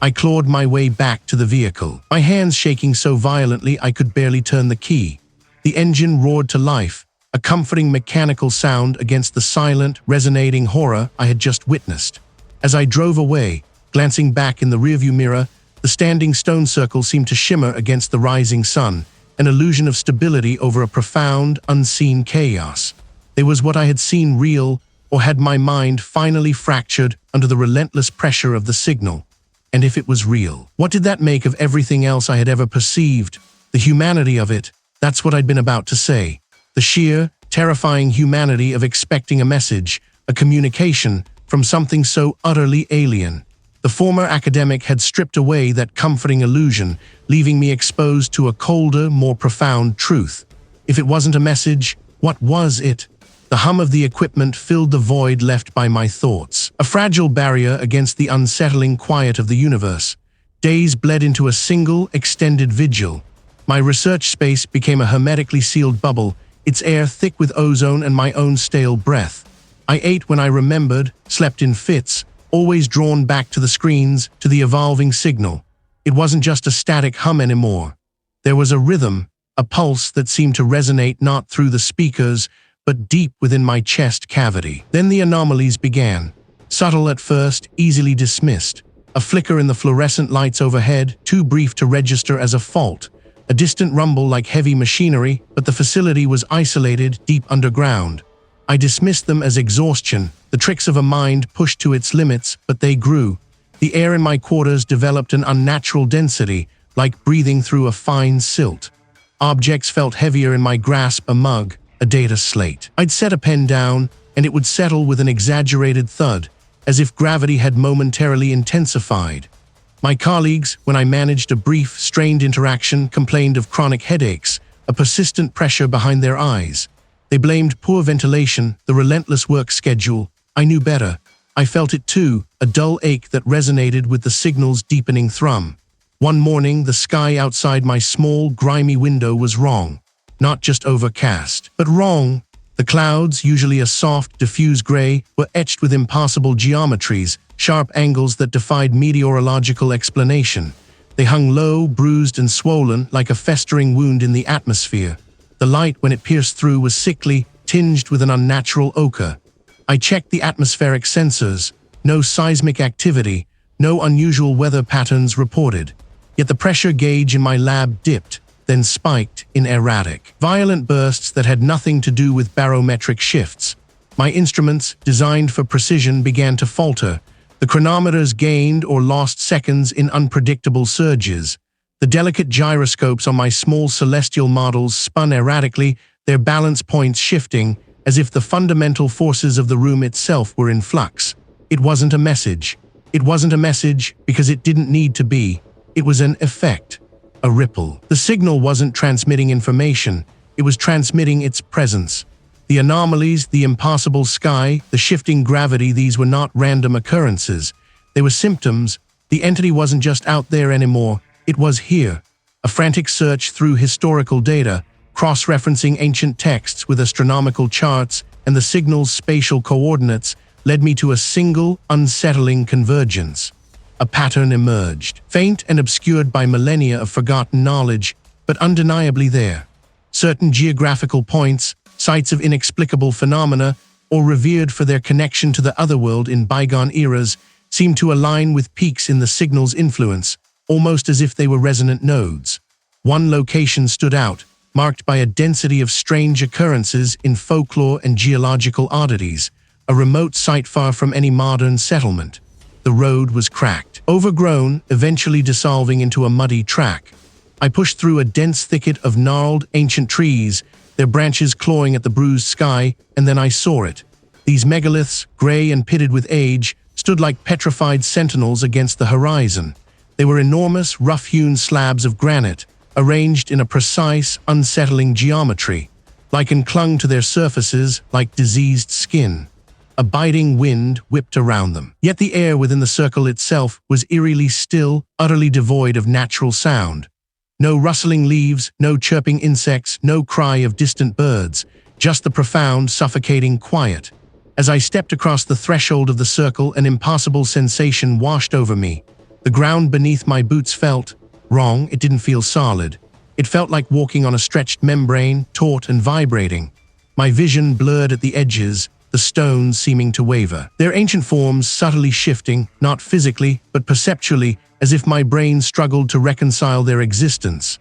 Speaker 1: I clawed my way back to the vehicle, my hands shaking so violently I could barely turn the key. The engine roared to life, a comforting mechanical sound against the silent, resonating horror I had just witnessed. As I drove away, glancing back in the rearview mirror, the standing stone circle seemed to shimmer against the rising sun, an illusion of stability over a profound, unseen chaos. There was what I had seen real, or had my mind finally fractured under the relentless pressure of the signal? And if it was real, what did that make of everything else I had ever perceived? The humanity of it, that's what I'd been about to say. The sheer, terrifying humanity of expecting a message, a communication, from something so utterly alien. The former academic had stripped away that comforting illusion, leaving me exposed to a colder, more profound truth. If it wasn't a message, what was it? The hum of the equipment filled the void left by my thoughts, a fragile barrier against the unsettling quiet of the universe. Days bled into a single, extended vigil. My research space became a hermetically sealed bubble, its air thick with ozone and my own stale breath. I ate when I remembered, slept in fits, always drawn back to the screens, to the evolving signal. It wasn't just a static hum anymore. There was a rhythm, a pulse that seemed to resonate not through the speakers, but deep within my chest cavity. Then the anomalies began. Subtle at first, easily dismissed. A flicker in the fluorescent lights overhead, too brief to register as a fault. A distant rumble like heavy machinery, but the facility was isolated, deep underground. I dismissed them as exhaustion, the tricks of a mind pushed to its limits, but they grew. The air in my quarters developed an unnatural density, like breathing through a fine silt. Objects felt heavier in my grasp, a mug, a data slate. I'd set a pen down, and it would settle with an exaggerated thud, as if gravity had momentarily intensified. My colleagues, when I managed a brief, strained interaction, complained of chronic headaches, a persistent pressure behind their eyes. They blamed poor ventilation, the relentless work schedule. I knew better. I felt it too, a dull ache that resonated with the signal's deepening thrum. One morning, the sky outside my small, grimy window was wrong. Not just overcast, but wrong. The clouds, usually a soft, diffuse gray, were etched with impossible geometries, sharp angles that defied meteorological explanation. They hung low, bruised and swollen, like a festering wound in the atmosphere. The light, when it pierced through, was sickly, tinged with an unnatural ochre. I checked the atmospheric sensors. No seismic activity, no unusual weather patterns reported. Yet the pressure gauge in my lab dipped, then spiked in erratic, violent bursts that had nothing to do with barometric shifts. My instruments, designed for precision, began to falter. The chronometers gained or lost seconds in unpredictable surges. The delicate gyroscopes on my small celestial models spun erratically, their balance points shifting, as if the fundamental forces of the room itself were in flux. It wasn't a message. It wasn't a message because it didn't need to be. It was an effect, a ripple. The signal wasn't transmitting information, it was transmitting its presence. The anomalies, the impossible sky, the shifting gravity, these were not random occurrences. They were symptoms. The entity wasn't just out there anymore, it was here. A frantic search through historical data, cross-referencing ancient texts with astronomical charts and the signal's spatial coordinates, led me to a single, unsettling convergence. A pattern emerged, faint and obscured by millennia of forgotten knowledge, but undeniably there. Certain geographical points, sites of inexplicable phenomena, or revered for their connection to the otherworld in bygone eras, seemed to align with peaks in the signal's influence, almost as if they were resonant nodes. One location stood out, marked by a density of strange occurrences in folklore and geological oddities, a remote site far from any modern settlement. The road was cracked, overgrown, eventually dissolving into a muddy track. I pushed through a dense thicket of gnarled, ancient trees, their branches clawing at the bruised sky, and then I saw it. These megaliths, gray and pitted with age, stood like petrified sentinels against the horizon. They were enormous, rough-hewn slabs of granite, arranged in a precise, unsettling geometry. Lichen clung to their surfaces like diseased skin. A biting wind whipped around them. Yet the air within the circle itself was eerily still, utterly devoid of natural sound. No rustling leaves, no chirping insects, no cry of distant birds, just the profound, suffocating quiet. As I stepped across the threshold of the circle, an impossible sensation washed over me. The ground beneath my boots felt wrong. It didn't feel solid. It felt like walking on a stretched membrane, taut and vibrating. My vision blurred at the edges, the stones seeming to waver. Their ancient forms subtly shifting, not physically, but perceptually, as if my brain struggled to reconcile their existence.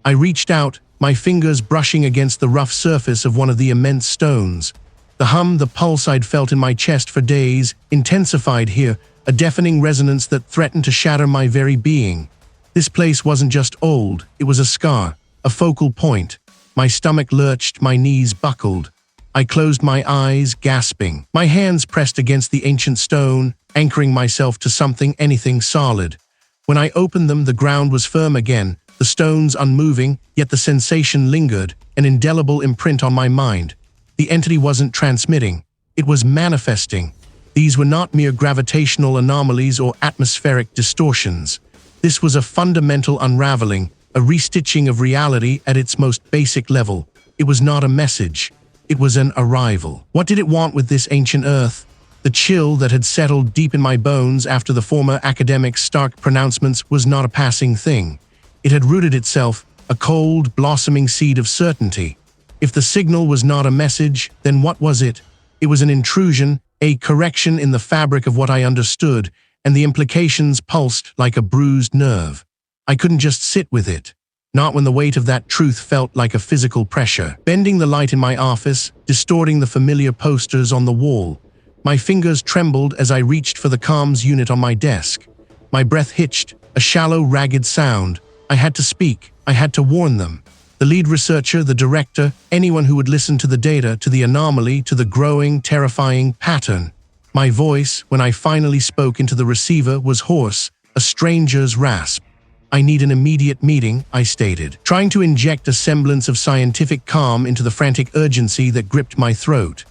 Speaker 1: I reached out, my fingers brushing against the rough surface of one of the immense stones. The pulse I'd felt in my chest for days, intensified here, a deafening resonance that threatened to shatter my very being. This place wasn't just old, it was a scar, a focal point. My stomach lurched, my knees buckled. I closed my eyes, gasping. My hands pressed against the ancient stone, anchoring myself to anything solid. When I opened them, the ground was firm again, the stones unmoving, yet the sensation lingered, an indelible imprint on my mind. The entity wasn't transmitting, it was manifesting. These were not mere gravitational anomalies or atmospheric distortions. This was a fundamental unraveling, a restitching of reality at its most basic level. It was not a message. It was an arrival. What did it want with this ancient earth? The chill that had settled deep in my bones after the former academic's stark pronouncements was not a passing thing. It had rooted itself, a cold, blossoming seed of certainty. If the signal was not a message, then what was it? It was an intrusion, a correction in the fabric of what I understood, and the implications pulsed like a bruised nerve. I couldn't just sit with it. Not when the weight of that truth felt like a physical pressure, bending the light in my office, distorting the familiar posters on the wall. My fingers trembled as I reached for the comms unit on my desk. My breath hitched, a shallow, ragged sound. I had to speak. I had to warn them. The lead researcher, the director, anyone who would listen to the data, to the anomaly, to the growing, terrifying pattern. My voice, when I finally spoke into the receiver, was hoarse, a stranger's rasp. "I need an immediate meeting," I stated, trying to inject a semblance of scientific calm into the frantic urgency that gripped my throat.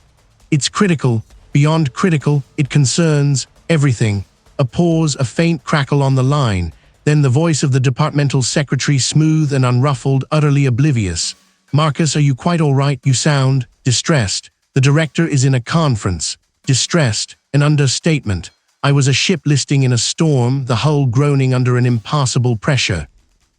Speaker 1: "It's critical, beyond critical, it concerns everything." A pause, a faint crackle on the line. Then the voice of the departmental secretary, smooth and unruffled, utterly oblivious. "Marcus, are you quite all right? You sound distressed. The director is in a conference." Distressed, an understatement. I was a ship listing in a storm, the hull groaning under an impossible pressure.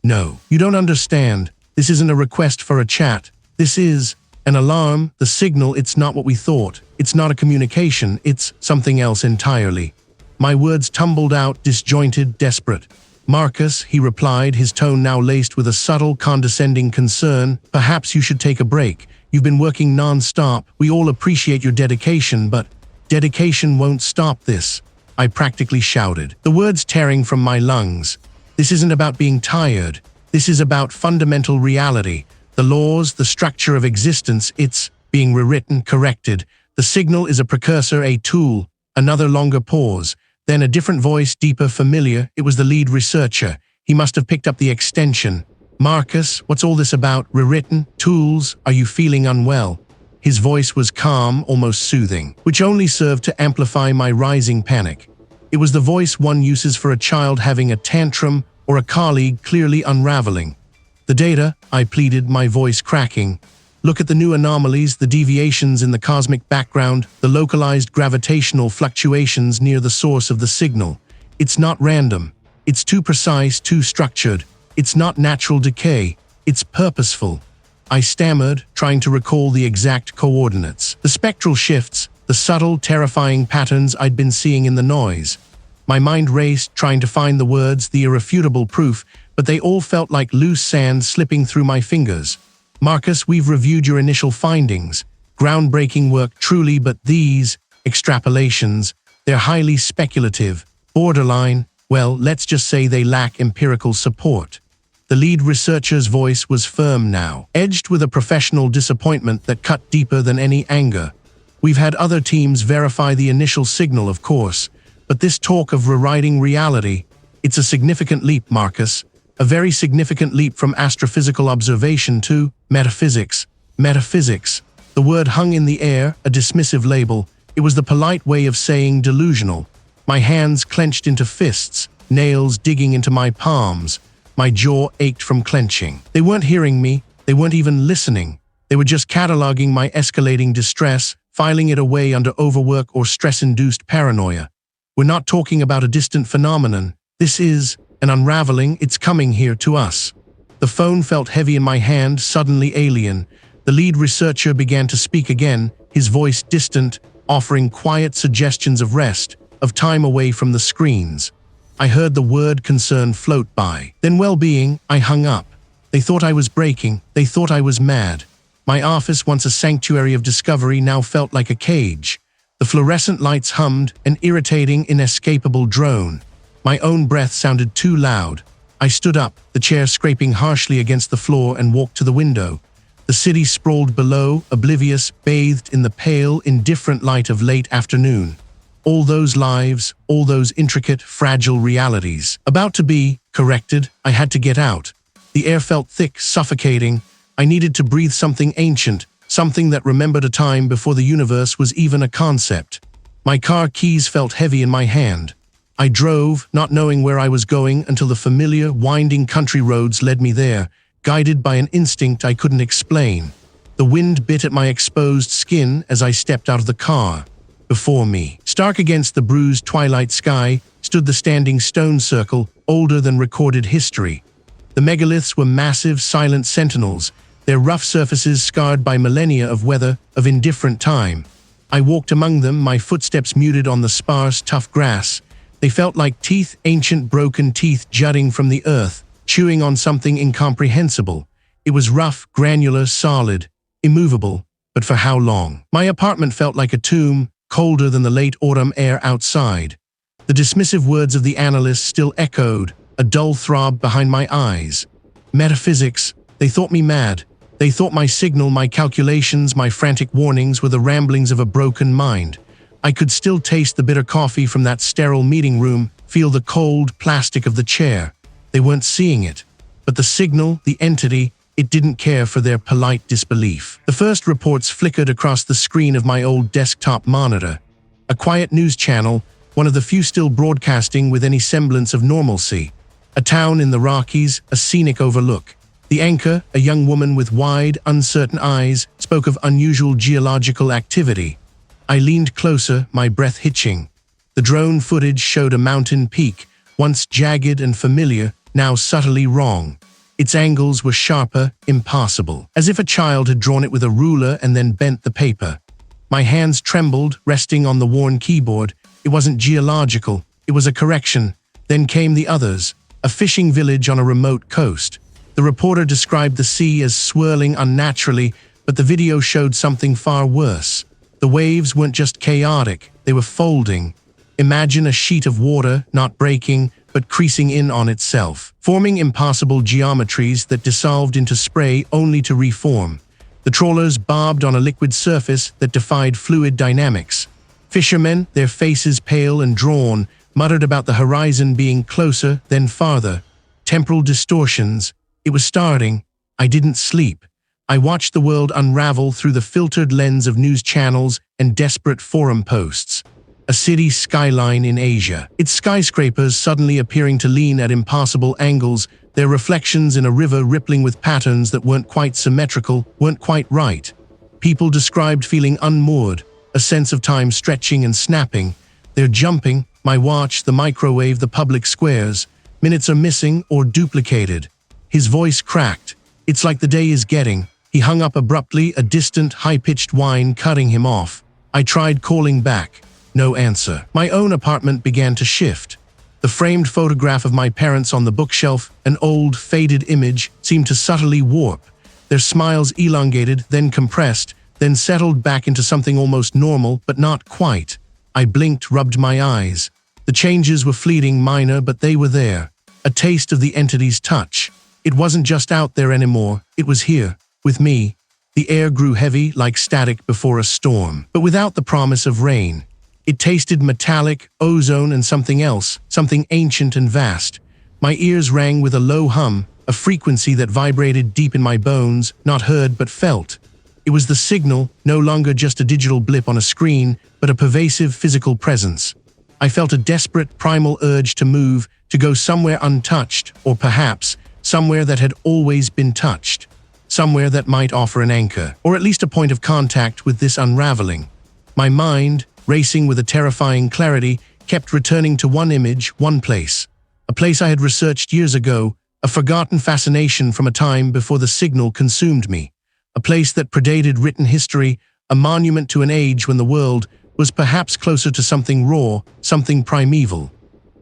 Speaker 1: "No, you don't understand. This isn't a request for a chat. This is an alarm, the signal. It's not what we thought. It's not a communication. It's something else entirely." My words tumbled out, disjointed, desperate. "Marcus," he replied, his tone now laced with a subtle, condescending concern, "perhaps you should take a break. You've been working non-stop. We all appreciate your dedication, but dedication won't stop this." I practically shouted, the words tearing from my lungs. "This isn't about being tired. This is about fundamental reality. The laws, the structure of existence, it's being rewritten, corrected. The signal is a precursor, a tool." Another longer pause. Then a different voice, deeper, familiar. It was the lead researcher. He must have picked up the extension. "Marcus, what's all this about? Rewritten? Tools? Are you feeling unwell?" His voice was calm, almost soothing, which only served to amplify my rising panic. It was the voice one uses for a child having a tantrum or a colleague clearly unraveling. "The data," I pleaded, my voice cracking. "Look at the new anomalies, the deviations in the cosmic background, the localized gravitational fluctuations near the source of the signal. It's not random. It's too precise, too structured. It's not natural decay. It's purposeful." I stammered, trying to recall the exact coordinates. The spectral shifts, the subtle, terrifying patterns I'd been seeing in the noise. My mind raced, trying to find the words, the irrefutable proof, but they all felt like loose sand slipping through my fingers. "Marcus, we've reviewed your initial findings. Groundbreaking work, truly, but these extrapolations, they're highly speculative, borderline, well, let's just say they lack empirical support." The lead researcher's voice was firm now, edged with a professional disappointment that cut deeper than any anger. "We've had other teams verify the initial signal, of course, but this talk of rewriting reality, it's a significant leap, Marcus. A very significant leap from astrophysical observation to metaphysics. Metaphysics." The word hung in the air, a dismissive label. It was the polite way of saying delusional. My hands clenched into fists, nails digging into my palms. My jaw ached from clenching. They weren't hearing me. They weren't even listening. They were just cataloging my escalating distress, filing it away under overwork or stress-induced paranoia. We're not talking about a distant phenomenon. This is an unraveling. It's coming here to us. The phone felt heavy in my hand, suddenly alien. The lead researcher began to speak again, his voice distant, offering quiet suggestions of rest, of time away from the screens. I heard the word concern float by. Then well-being, I hung up. They thought I was breaking, they thought I was mad. My office, once a sanctuary of discovery, now felt like a cage. The fluorescent lights hummed, an irritating, inescapable drone. My own breath sounded too loud. I stood up, the chair scraping harshly against the floor, and walked to the window. The city sprawled below, oblivious, bathed in the pale, indifferent light of late afternoon. All those lives, all those intricate, fragile realities. About to be corrected, I had to get out. The air felt thick, suffocating. I needed to breathe something ancient, something that remembered a time before the universe was even a concept. My car keys felt heavy in my hand. I drove, not knowing where I was going, until the familiar, winding country roads led me there, guided by an instinct I couldn't explain. The wind bit at my exposed skin as I stepped out of the car. Before me, stark against the bruised twilight sky, stood the standing stone circle, older than recorded history. The megaliths were massive, silent sentinels, their rough surfaces scarred by millennia of weather, of indifferent time. I walked among them, my footsteps muted on the sparse, tough grass. They felt like teeth, ancient broken teeth jutting from the earth, chewing on something incomprehensible. It was rough, granular, solid, immovable, but for how long? My apartment felt like a tomb, colder than the late autumn air outside. The dismissive words of the analysts still echoed, a dull throb behind my eyes. Metaphysics, they thought me mad. They thought my signal, my calculations, my frantic warnings were the ramblings of a broken mind. I could still taste the bitter coffee from that sterile meeting room, feel the cold plastic of the chair. They weren't seeing it. But the signal, the entity, it didn't care for their polite disbelief. The first reports flickered across the screen of my old desktop monitor. A quiet news channel, one of the few still broadcasting with any semblance of normalcy. A town in the Rockies, a scenic overlook. The anchor, a young woman with wide, uncertain eyes, spoke of unusual geological activity. I leaned closer, my breath hitching. The drone footage showed a mountain peak, once jagged and familiar, now subtly wrong. Its angles were sharper, impassable, as if a child had drawn it with a ruler and then bent the paper. My hands trembled, resting on the worn keyboard. It wasn't geological, it was a correction. Then came the others, a fishing village on a remote coast. The reporter described the sea as swirling unnaturally, but the video showed something far worse. The waves weren't just chaotic, they were folding. Imagine a sheet of water, not breaking, but creasing in on itself, forming impossible geometries that dissolved into spray only to reform. The trawlers bobbed on a liquid surface that defied fluid dynamics. Fishermen, their faces pale and drawn, muttered about the horizon being closer, then farther. Temporal distortions. It was starting. I didn't sleep. I watched the world unravel through the filtered lens of news channels and desperate forum posts. A city skyline in Asia, its skyscrapers suddenly appearing to lean at impossible angles, their reflections in a river rippling with patterns that weren't quite symmetrical, weren't quite right. People described feeling unmoored, a sense of time stretching and snapping. They're jumping, my watch, the microwave, the public squares. Minutes are missing or duplicated. His voice cracked. It's like the day is getting. He hung up abruptly, a distant, high-pitched whine cutting him off. I tried calling back. No answer. My own apartment began to shift. The framed photograph of my parents on the bookshelf, an old, faded image, seemed to subtly warp. Their smiles elongated, then compressed, then settled back into something almost normal, but not quite. I blinked, rubbed my eyes. The changes were fleeting, minor, but they were there. A taste of the entity's touch. It wasn't just out there anymore, it was here, with me. The air grew heavy, like static before a storm, but without the promise of rain. It tasted metallic, ozone, and something else, something ancient and vast. My ears rang with a low hum, a frequency that vibrated deep in my bones, not heard but felt. It was the signal, no longer just a digital blip on a screen, but a pervasive physical presence. I felt a desperate, primal urge to move, to go somewhere untouched, or perhaps somewhere that had always been touched. Somewhere that might offer an anchor, or at least a point of contact with this unraveling. My mind, racing with a terrifying clarity, kept returning to one image, one place. A place I had researched years ago, a forgotten fascination from a time before the signal consumed me. A a place that predated written history, a monument to an age when the world was perhaps closer to something raw, something primeval.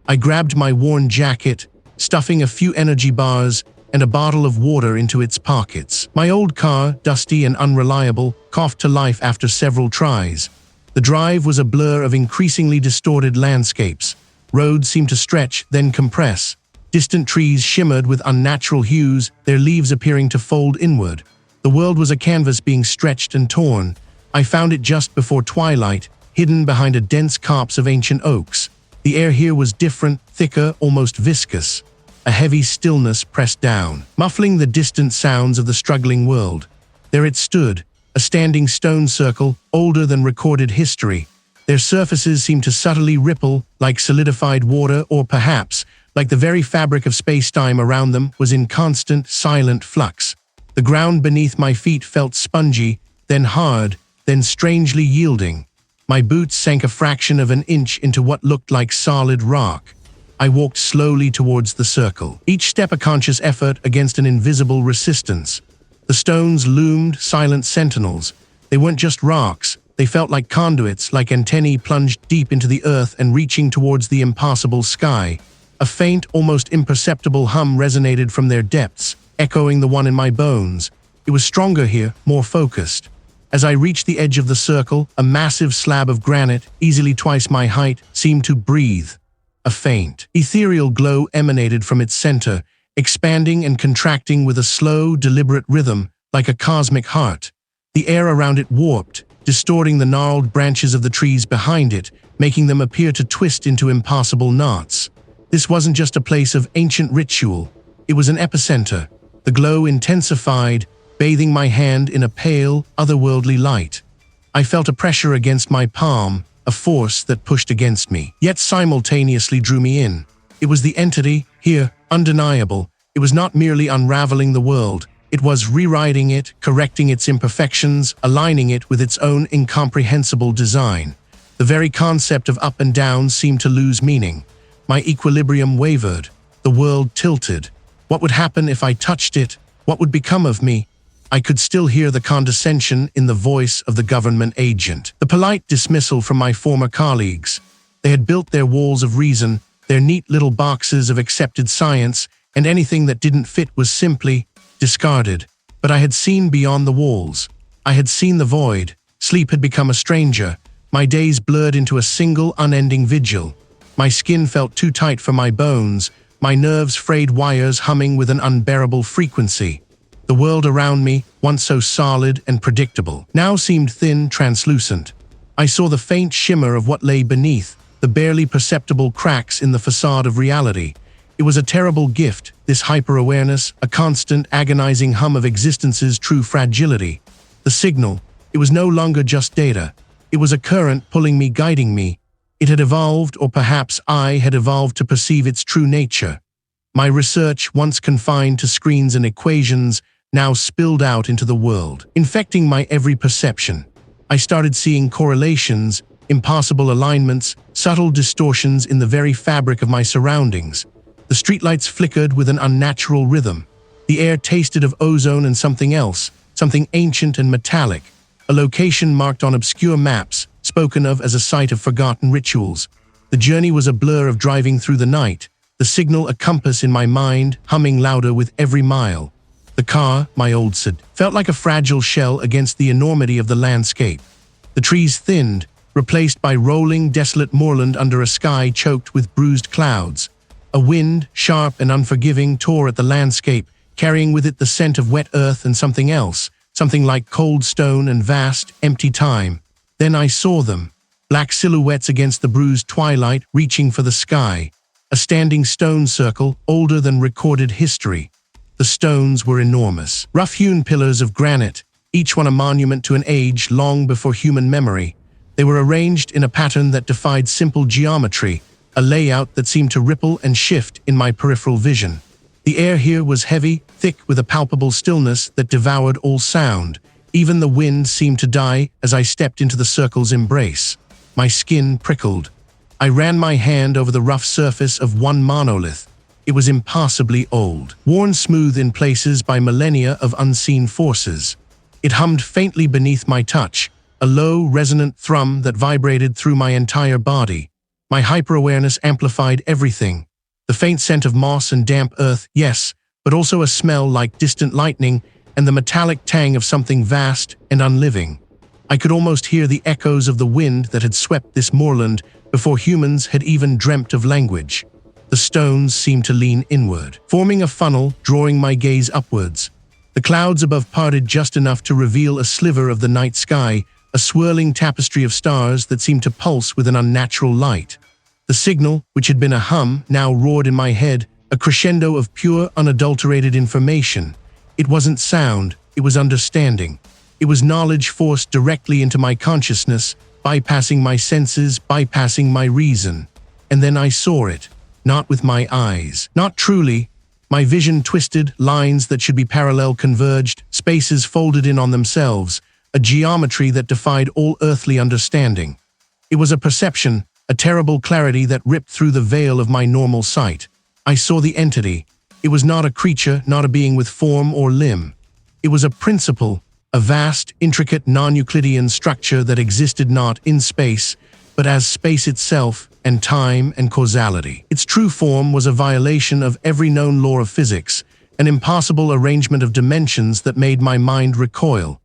Speaker 1: I grabbed my worn jacket, stuffing a few energy bars and a bottle of water into its pockets. My old car, dusty and unreliable, coughed to life after several tries. The drive was a blur of increasingly distorted landscapes. Roads seemed to stretch, then compress. Distant trees shimmered with unnatural hues, their leaves appearing to fold inward. The world was a canvas being stretched and torn. I found it just before twilight, hidden behind a dense copse of ancient oaks. The air here was different, thicker, almost viscous. A heavy stillness pressed down, muffling the distant sounds of the struggling world. There it stood, a standing stone circle, older than recorded history. Their surfaces seemed to subtly ripple, like solidified water, or perhaps, like the very fabric of space-time around them was in constant, silent flux. The ground beneath my feet felt spongy, then hard, then strangely yielding. My boots sank a fraction of an inch into what looked like solid rock. I walked slowly towards the circle, each step a conscious effort against an invisible resistance. The stones loomed, silent sentinels. They weren't just rocks. They felt like conduits, like antennae plunged deep into the earth and reaching towards the impassable sky. A faint, almost imperceptible hum resonated from their depths, echoing the one in my bones. It was stronger here, more focused. As I reached the edge of the circle, a massive slab of granite, easily twice my height, seemed to breathe. A faint, ethereal glow emanated from its center, expanding and contracting with a slow, deliberate rhythm, like a cosmic heart. The air around it warped, distorting the gnarled branches of the trees behind it, making them appear to twist into impassable knots. This wasn't just a place of ancient ritual. It was an epicenter. The glow intensified, bathing my hand in a pale, otherworldly light. I felt a pressure against my palm, a force that pushed against me, yet simultaneously drew me in. It was the entity, here, undeniable. It was not merely unraveling the world. It was rewriting it, correcting its imperfections, aligning it with its own incomprehensible design. The very concept of up and down seemed to lose meaning. My equilibrium wavered. The world tilted. What would happen if I touched it? What would become of me? I could still hear the condescension in the voice of the government agent, the polite dismissal from my former colleagues. They had built their walls of reason, their neat little boxes of accepted science, and anything that didn't fit was simply discarded. But I had seen beyond the walls. I had seen the void. Sleep had become a stranger. My days blurred into a single, unending vigil. My skin felt too tight for my bones, my nerves frayed wires humming with an unbearable frequency. The world around me, once so solid and predictable, now seemed thin, translucent. I saw the faint shimmer of what lay beneath, the barely perceptible cracks in the facade of reality. It was a terrible gift, this hyper-awareness, a constant, agonizing hum of existence's true fragility. The signal, it was no longer just data. It was a current pulling me, guiding me. It had evolved, or perhaps I had evolved to perceive its true nature. My research, once confined to screens and equations, now spilled out into the world, infecting my every perception. I started seeing correlations, impossible alignments, subtle distortions in the very fabric of my surroundings. The streetlights flickered with an unnatural rhythm. The air tasted of ozone and something else, something ancient and metallic, a location marked on obscure maps, spoken of as a site of forgotten rituals. The journey was a blur of driving through the night, the signal a compass in my mind, humming louder with every mile. The car, my old Sid, felt like a fragile shell against the enormity of the landscape. The trees thinned, replaced by rolling, desolate moorland under a sky choked with bruised clouds. A wind, sharp and unforgiving, tore at the landscape, carrying with it the scent of wet earth and something else, something like cold stone and vast, empty time. Then I saw them, black silhouettes against the bruised twilight, reaching for the sky. A standing stone circle, older than recorded history. The stones were enormous, rough-hewn pillars of granite, each one a monument to an age long before human memory. They were arranged in a pattern that defied simple geometry, a layout that seemed to ripple and shift in my peripheral vision. The air here was heavy, thick with a palpable stillness that devoured all sound. Even the wind seemed to die as I stepped into the circle's embrace. My skin prickled. I ran my hand over the rough surface of one monolith. It was impossibly old, worn smooth in places by millennia of unseen forces. It hummed faintly beneath my touch, a low, resonant thrum that vibrated through my entire body. My hyper-awareness amplified everything. The faint scent of moss and damp earth, yes, but also a smell like distant lightning and the metallic tang of something vast and unliving. I could almost hear the echoes of the wind that had swept this moorland before humans had even dreamt of language. The stones seemed to lean inward, forming a funnel, drawing my gaze upwards. The clouds above parted just enough to reveal a sliver of the night sky, a swirling tapestry of stars that seemed to pulse with an unnatural light. The signal, which had been a hum, now roared in my head, a crescendo of pure, unadulterated information. It wasn't sound, it was understanding. It was knowledge forced directly into my consciousness, bypassing my senses, bypassing my reason. And then I saw it, not with my eyes, not truly. My vision twisted, lines that should be parallel converged, spaces folded in on themselves, a geometry that defied all earthly understanding. It was a perception, a terrible clarity that ripped through the veil of my normal sight. I saw the entity. It was not a creature, not a being with form or limb. It was a principle, a vast, intricate, non-Euclidean structure that existed not in space, but as space itself, and time and causality. Its true form was a violation of every known law of physics, an impossible arrangement of dimensions that made my mind recoil.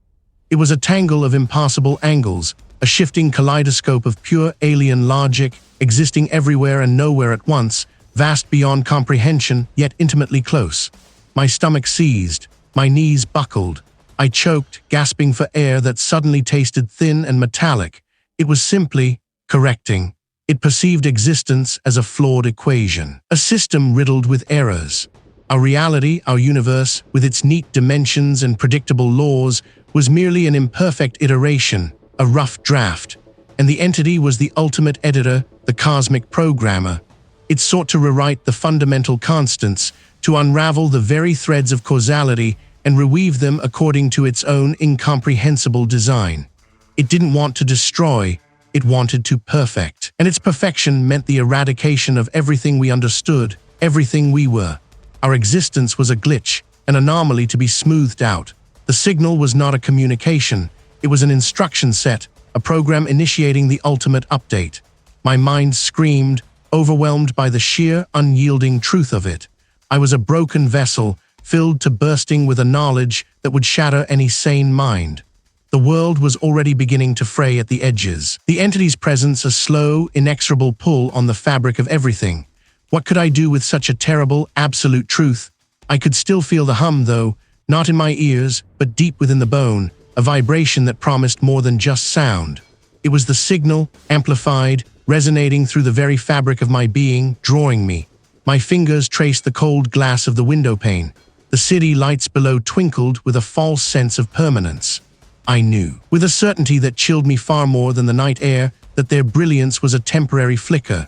Speaker 1: It was a tangle of impossible angles, a shifting kaleidoscope of pure alien logic, existing everywhere and nowhere at once, vast beyond comprehension, yet intimately close. My stomach seized, my knees buckled. I choked, gasping for air that suddenly tasted thin and metallic. It was simply correcting. It perceived existence as a flawed equation, a system riddled with errors. Our reality, our universe, with its neat dimensions and predictable laws, was merely an imperfect iteration, a rough draft. And the entity was the ultimate editor, the cosmic programmer. It sought to rewrite the fundamental constants, to unravel the very threads of causality and reweave them according to its own incomprehensible design. It didn't want to destroy, it wanted to perfect. And its perfection meant the eradication of everything we understood, everything we were. Our existence was a glitch, an anomaly to be smoothed out. The signal was not a communication, it was an instruction set, a program initiating the ultimate update. My mind screamed, overwhelmed by the sheer, unyielding truth of it. I was a broken vessel, filled to bursting with a knowledge that would shatter any sane mind. The world was already beginning to fray at the edges. The entity's presence a slow, inexorable pull on the fabric of everything. What could I do with such a terrible, absolute truth? I could still feel the hum, though, not in my ears, but deep within the bone, a vibration that promised more than just sound. It was the signal, amplified, resonating through the very fabric of my being, drawing me. My fingers traced the cold glass of the window pane. The city lights below twinkled with a false sense of permanence. I knew, with a certainty that chilled me far more than the night air, that their brilliance was a temporary flicker.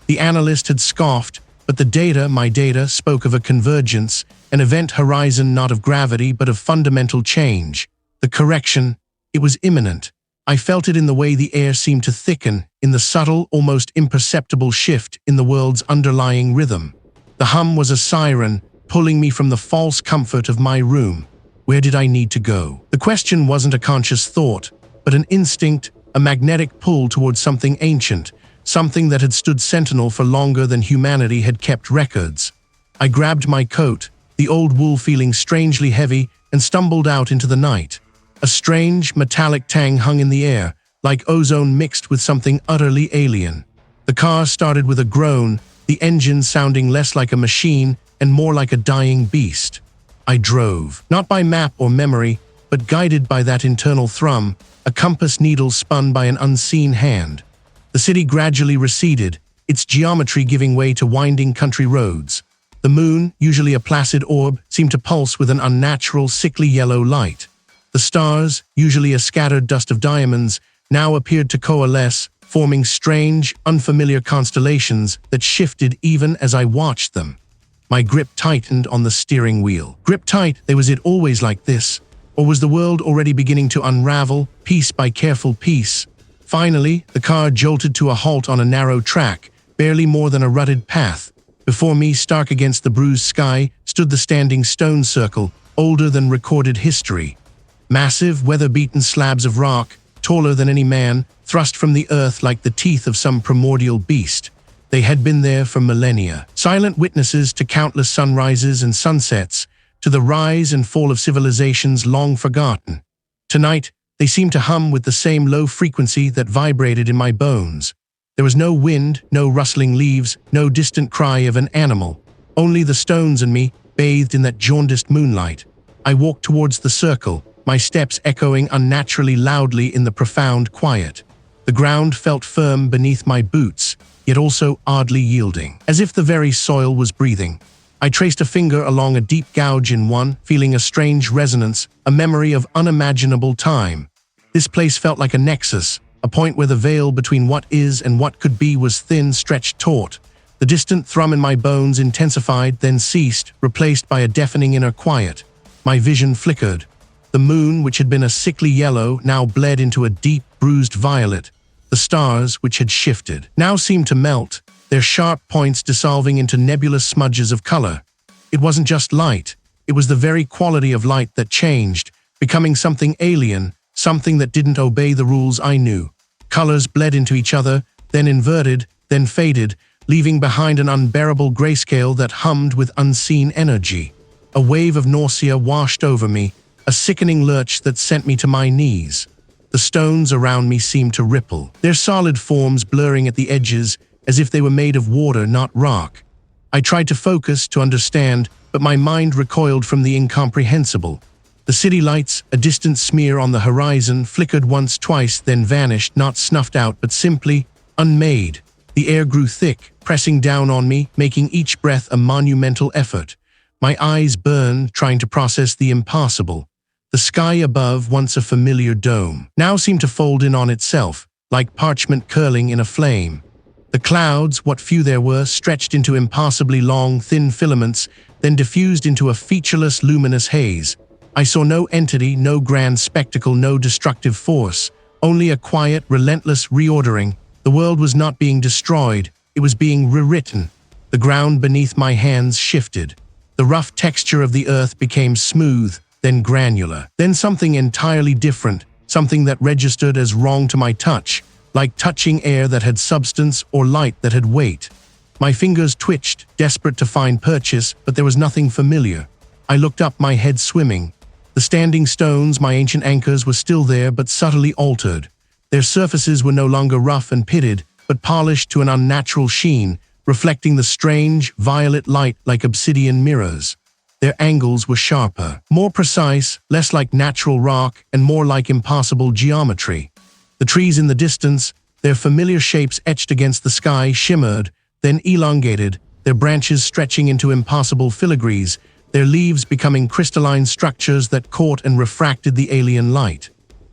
Speaker 1: The analyst had scoffed, but the data, my data, spoke of a convergence, an event horizon not of gravity but of fundamental change. The correction, it was imminent. I felt it in the way the air seemed to thicken, in the subtle, almost imperceptible shift in the world's underlying rhythm. The hum was a siren, pulling me from the false comfort of my room. Where did I need to go? The question wasn't a conscious thought, but an instinct, a magnetic pull towards something ancient, something that had stood sentinel for longer than humanity had kept records. I grabbed my coat, the old wool feeling strangely heavy, and stumbled out into the night. A strange, metallic tang hung in the air, like ozone mixed with something utterly alien. The car started with a groan, the engine sounding less like a machine and more like a dying beast. I drove, not by map or memory, but guided by that internal thrum, a compass needle spun by an unseen hand. The city gradually receded, its geometry giving way to winding country roads. The moon, usually a placid orb, seemed to pulse with an unnatural, sickly yellow light. The stars, usually a scattered dust of diamonds, now appeared to coalesce, forming strange, unfamiliar constellations that shifted even as I watched them. My grip tightened on the steering wheel. Grip tight, was it always like this? Or was the world already beginning to unravel, piece by careful piece? Finally, the car jolted to a halt on a narrow track, barely more than a rutted path. Before me, stark against the bruised sky, stood the standing stone circle, older than recorded history. Massive, weather-beaten slabs of rock, taller than any man, thrust from the earth like the teeth of some primordial beast. They had been there for millennia, silent witnesses to countless sunrises and sunsets, to the rise and fall of civilizations long forgotten. Tonight, they seemed to hum with the same low frequency that vibrated in my bones. There was no wind, no rustling leaves, no distant cry of an animal. Only the stones and me, bathed in that jaundiced moonlight. I walked towards the circle, my steps echoing unnaturally loudly in the profound quiet. The ground felt firm beneath my boots, yet also oddly yielding, as if the very soil was breathing. I traced a finger along a deep gouge in one, feeling a strange resonance, a memory of unimaginable time. This place felt like a nexus, a point where the veil between what is and what could be was thin, stretched taut. The distant thrum in my bones intensified, then ceased, replaced by a deafening inner quiet. My vision flickered. The moon, which had been a sickly yellow, now bled into a deep, bruised violet. The stars, which had shifted, now seemed to melt, their sharp points dissolving into nebulous smudges of color. It wasn't just light. It was the very quality of light that changed, becoming something alien, something that didn't obey the rules I knew. Colors bled into each other, then inverted, then faded, leaving behind an unbearable grayscale that hummed with unseen energy. A wave of nausea washed over me, a sickening lurch that sent me to my knees. The stones around me seemed to ripple, their solid forms blurring at the edges as if they were made of water, not rock. I tried to focus, to understand, but my mind recoiled from the incomprehensible. The city lights, a distant smear on the horizon, flickered once, twice, then vanished, not snuffed out, but simply unmade. The air grew thick, pressing down on me, making each breath a monumental effort. My eyes burned, trying to process the impossible. The sky above, once a familiar dome, now seemed to fold in on itself, like parchment curling in a flame. The clouds, what few there were, stretched into impossibly long, thin filaments, then diffused into a featureless, luminous haze. I saw no entity, no grand spectacle, no destructive force, only a quiet, relentless reordering. The world was not being destroyed, it was being rewritten. The ground beneath my hands shifted. The rough texture of the earth became smooth, then granular, then something entirely different, something that registered as wrong to my touch, like touching air that had substance or light that had weight. My fingers twitched, desperate to find purchase, but there was nothing familiar. I looked up, my head swimming. The standing stones, my ancient anchors, were still there, but subtly altered. Their surfaces were no longer rough and pitted, but polished to an unnatural sheen, reflecting the strange, violet light like obsidian mirrors. Their angles were sharper, more precise, less like natural rock, and more like impossible geometry. The trees in the distance, their familiar shapes etched against the sky, shimmered, then elongated, their branches stretching into impossible filigrees, their leaves becoming crystalline structures that caught and refracted the alien light.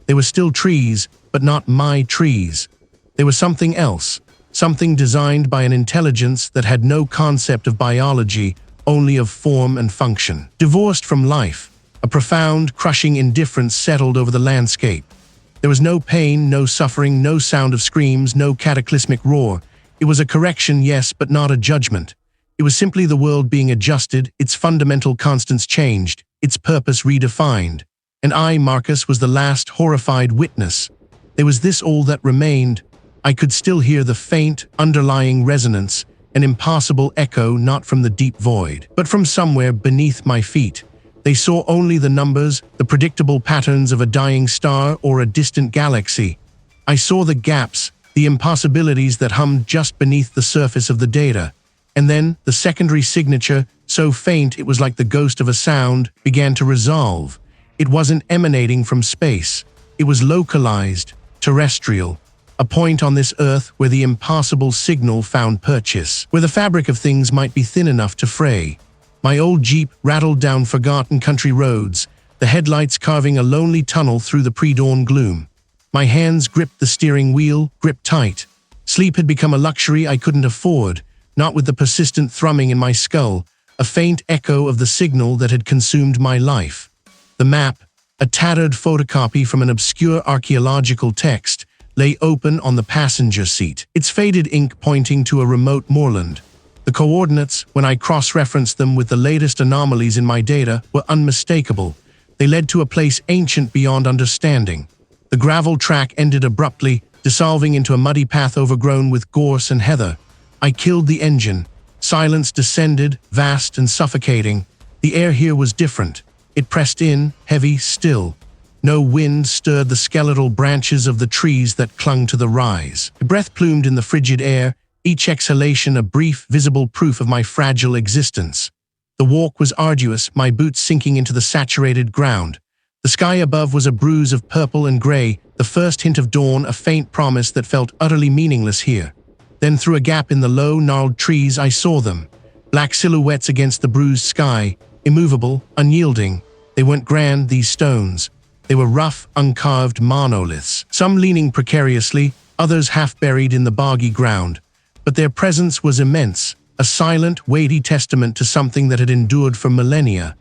Speaker 1: They were still trees, but not my trees. They were something else, something designed by an intelligence that had no concept of biology, only of form and function. Divorced from life, a profound, crushing indifference settled over the landscape. There was no pain, no suffering, no sound of screams, no cataclysmic roar. It was a correction, yes, but not a judgment. It was simply the world being adjusted, its fundamental constants changed, its purpose redefined. And I, Marcus, was the last horrified witness. There was this all that remained. I could still hear the faint, underlying resonance, an impossible echo not from the deep void, but from somewhere beneath my feet. They saw only the numbers, the predictable patterns of a dying star or a distant galaxy. I saw the gaps, the impossibilities that hummed just beneath the surface of the data. And then, the secondary signature, so faint it was like the ghost of a sound, began to resolve. It wasn't emanating from space. It was localized, terrestrial. A point on this earth where the impossible signal found purchase, where the fabric of things might be thin enough to fray. My old Jeep rattled down forgotten country roads, the headlights carving a lonely tunnel through the pre-dawn gloom. My hands gripped the steering wheel, gripped tight. Sleep had become a luxury I couldn't afford, not with the persistent thrumming in my skull, a faint echo of the signal that had consumed my life. The map, a tattered photocopy from an obscure archaeological text, lay open on the passenger seat, its faded ink pointing to a remote moorland. The coordinates, when I cross-referenced them with the latest anomalies in my data, were unmistakable. They led to a place ancient beyond understanding. The gravel track ended abruptly, dissolving into a muddy path overgrown with gorse and heather. I killed the engine. Silence descended, vast and suffocating. The air here was different. It pressed in, heavy, still. No wind stirred the skeletal branches of the trees that clung to the rise. A breath plumed in the frigid air, each exhalation a brief, visible proof of my fragile existence. The walk was arduous, my boots sinking into the saturated ground. The sky above was a bruise of purple and gray, the first hint of dawn, a faint promise that felt utterly meaningless here. Then through a gap in the low, gnarled trees I saw them. Black silhouettes against the bruised sky, immovable, unyielding. They weren't grand, these stones. They were rough, uncarved monoliths, some leaning precariously, others half-buried in the boggy ground. But their presence was immense, a silent, weighty testament to something that had endured for millennia.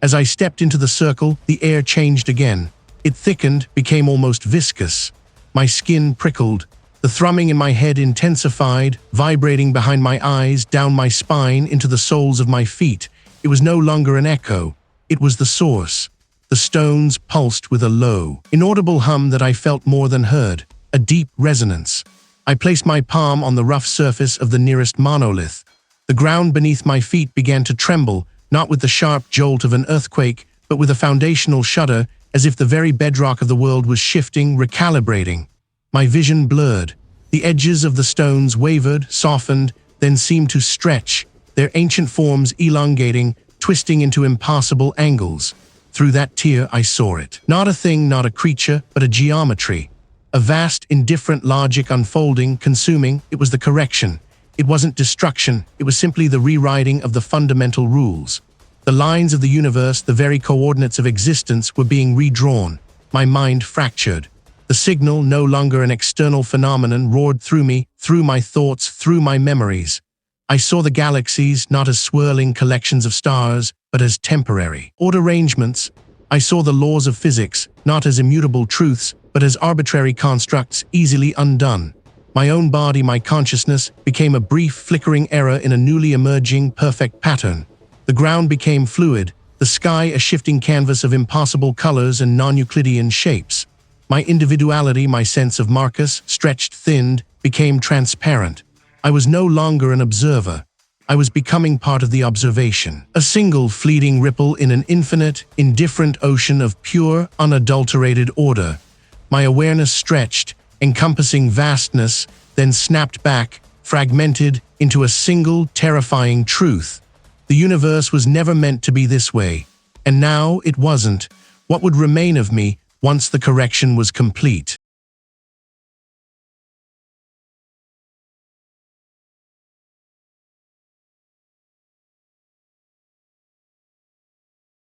Speaker 1: As I stepped into the circle, the air changed again. It thickened, became almost viscous. My skin prickled. The thrumming in my head intensified, vibrating behind my eyes, down my spine, into the soles of my feet. It was no longer an echo. It was the source. The stones pulsed with a low, inaudible hum that I felt more than heard, a deep resonance. I placed my palm on the rough surface of the nearest monolith. The ground beneath my feet began to tremble, not with the sharp jolt of an earthquake, but with a foundational shudder, as if the very bedrock of the world was shifting, recalibrating. My vision blurred. The edges of the stones wavered, softened, then seemed to stretch, their ancient forms elongating, twisting into impassable angles. Through that tear I saw it. Not a thing, not a creature, but a geometry. A vast, indifferent logic unfolding, consuming. It was the correction. It wasn't destruction, it was simply the rewriting of the fundamental rules. The lines of the universe, the very coordinates of existence, were being redrawn. My mind fractured. The signal, no longer an external phenomenon, roared through me, through my thoughts, through my memories. I saw the galaxies not as swirling collections of stars, but as temporary odd arrangements. I saw the laws of physics, not as immutable truths, but as arbitrary constructs easily undone. My own body, my consciousness, became a brief, flickering error in a newly emerging, perfect pattern. The ground became fluid, the sky a shifting canvas of impossible colors and non-Euclidean shapes. My individuality, my sense of Marcus, stretched, thinned, became transparent. I was no longer an observer. I was becoming part of the observation. A single fleeting ripple in an infinite, indifferent ocean of pure, unadulterated order. My awareness stretched, encompassing vastness, then snapped back, fragmented into a single, terrifying truth. The universe was never meant to be this way. And now it wasn't. What would remain of me once the correction was complete?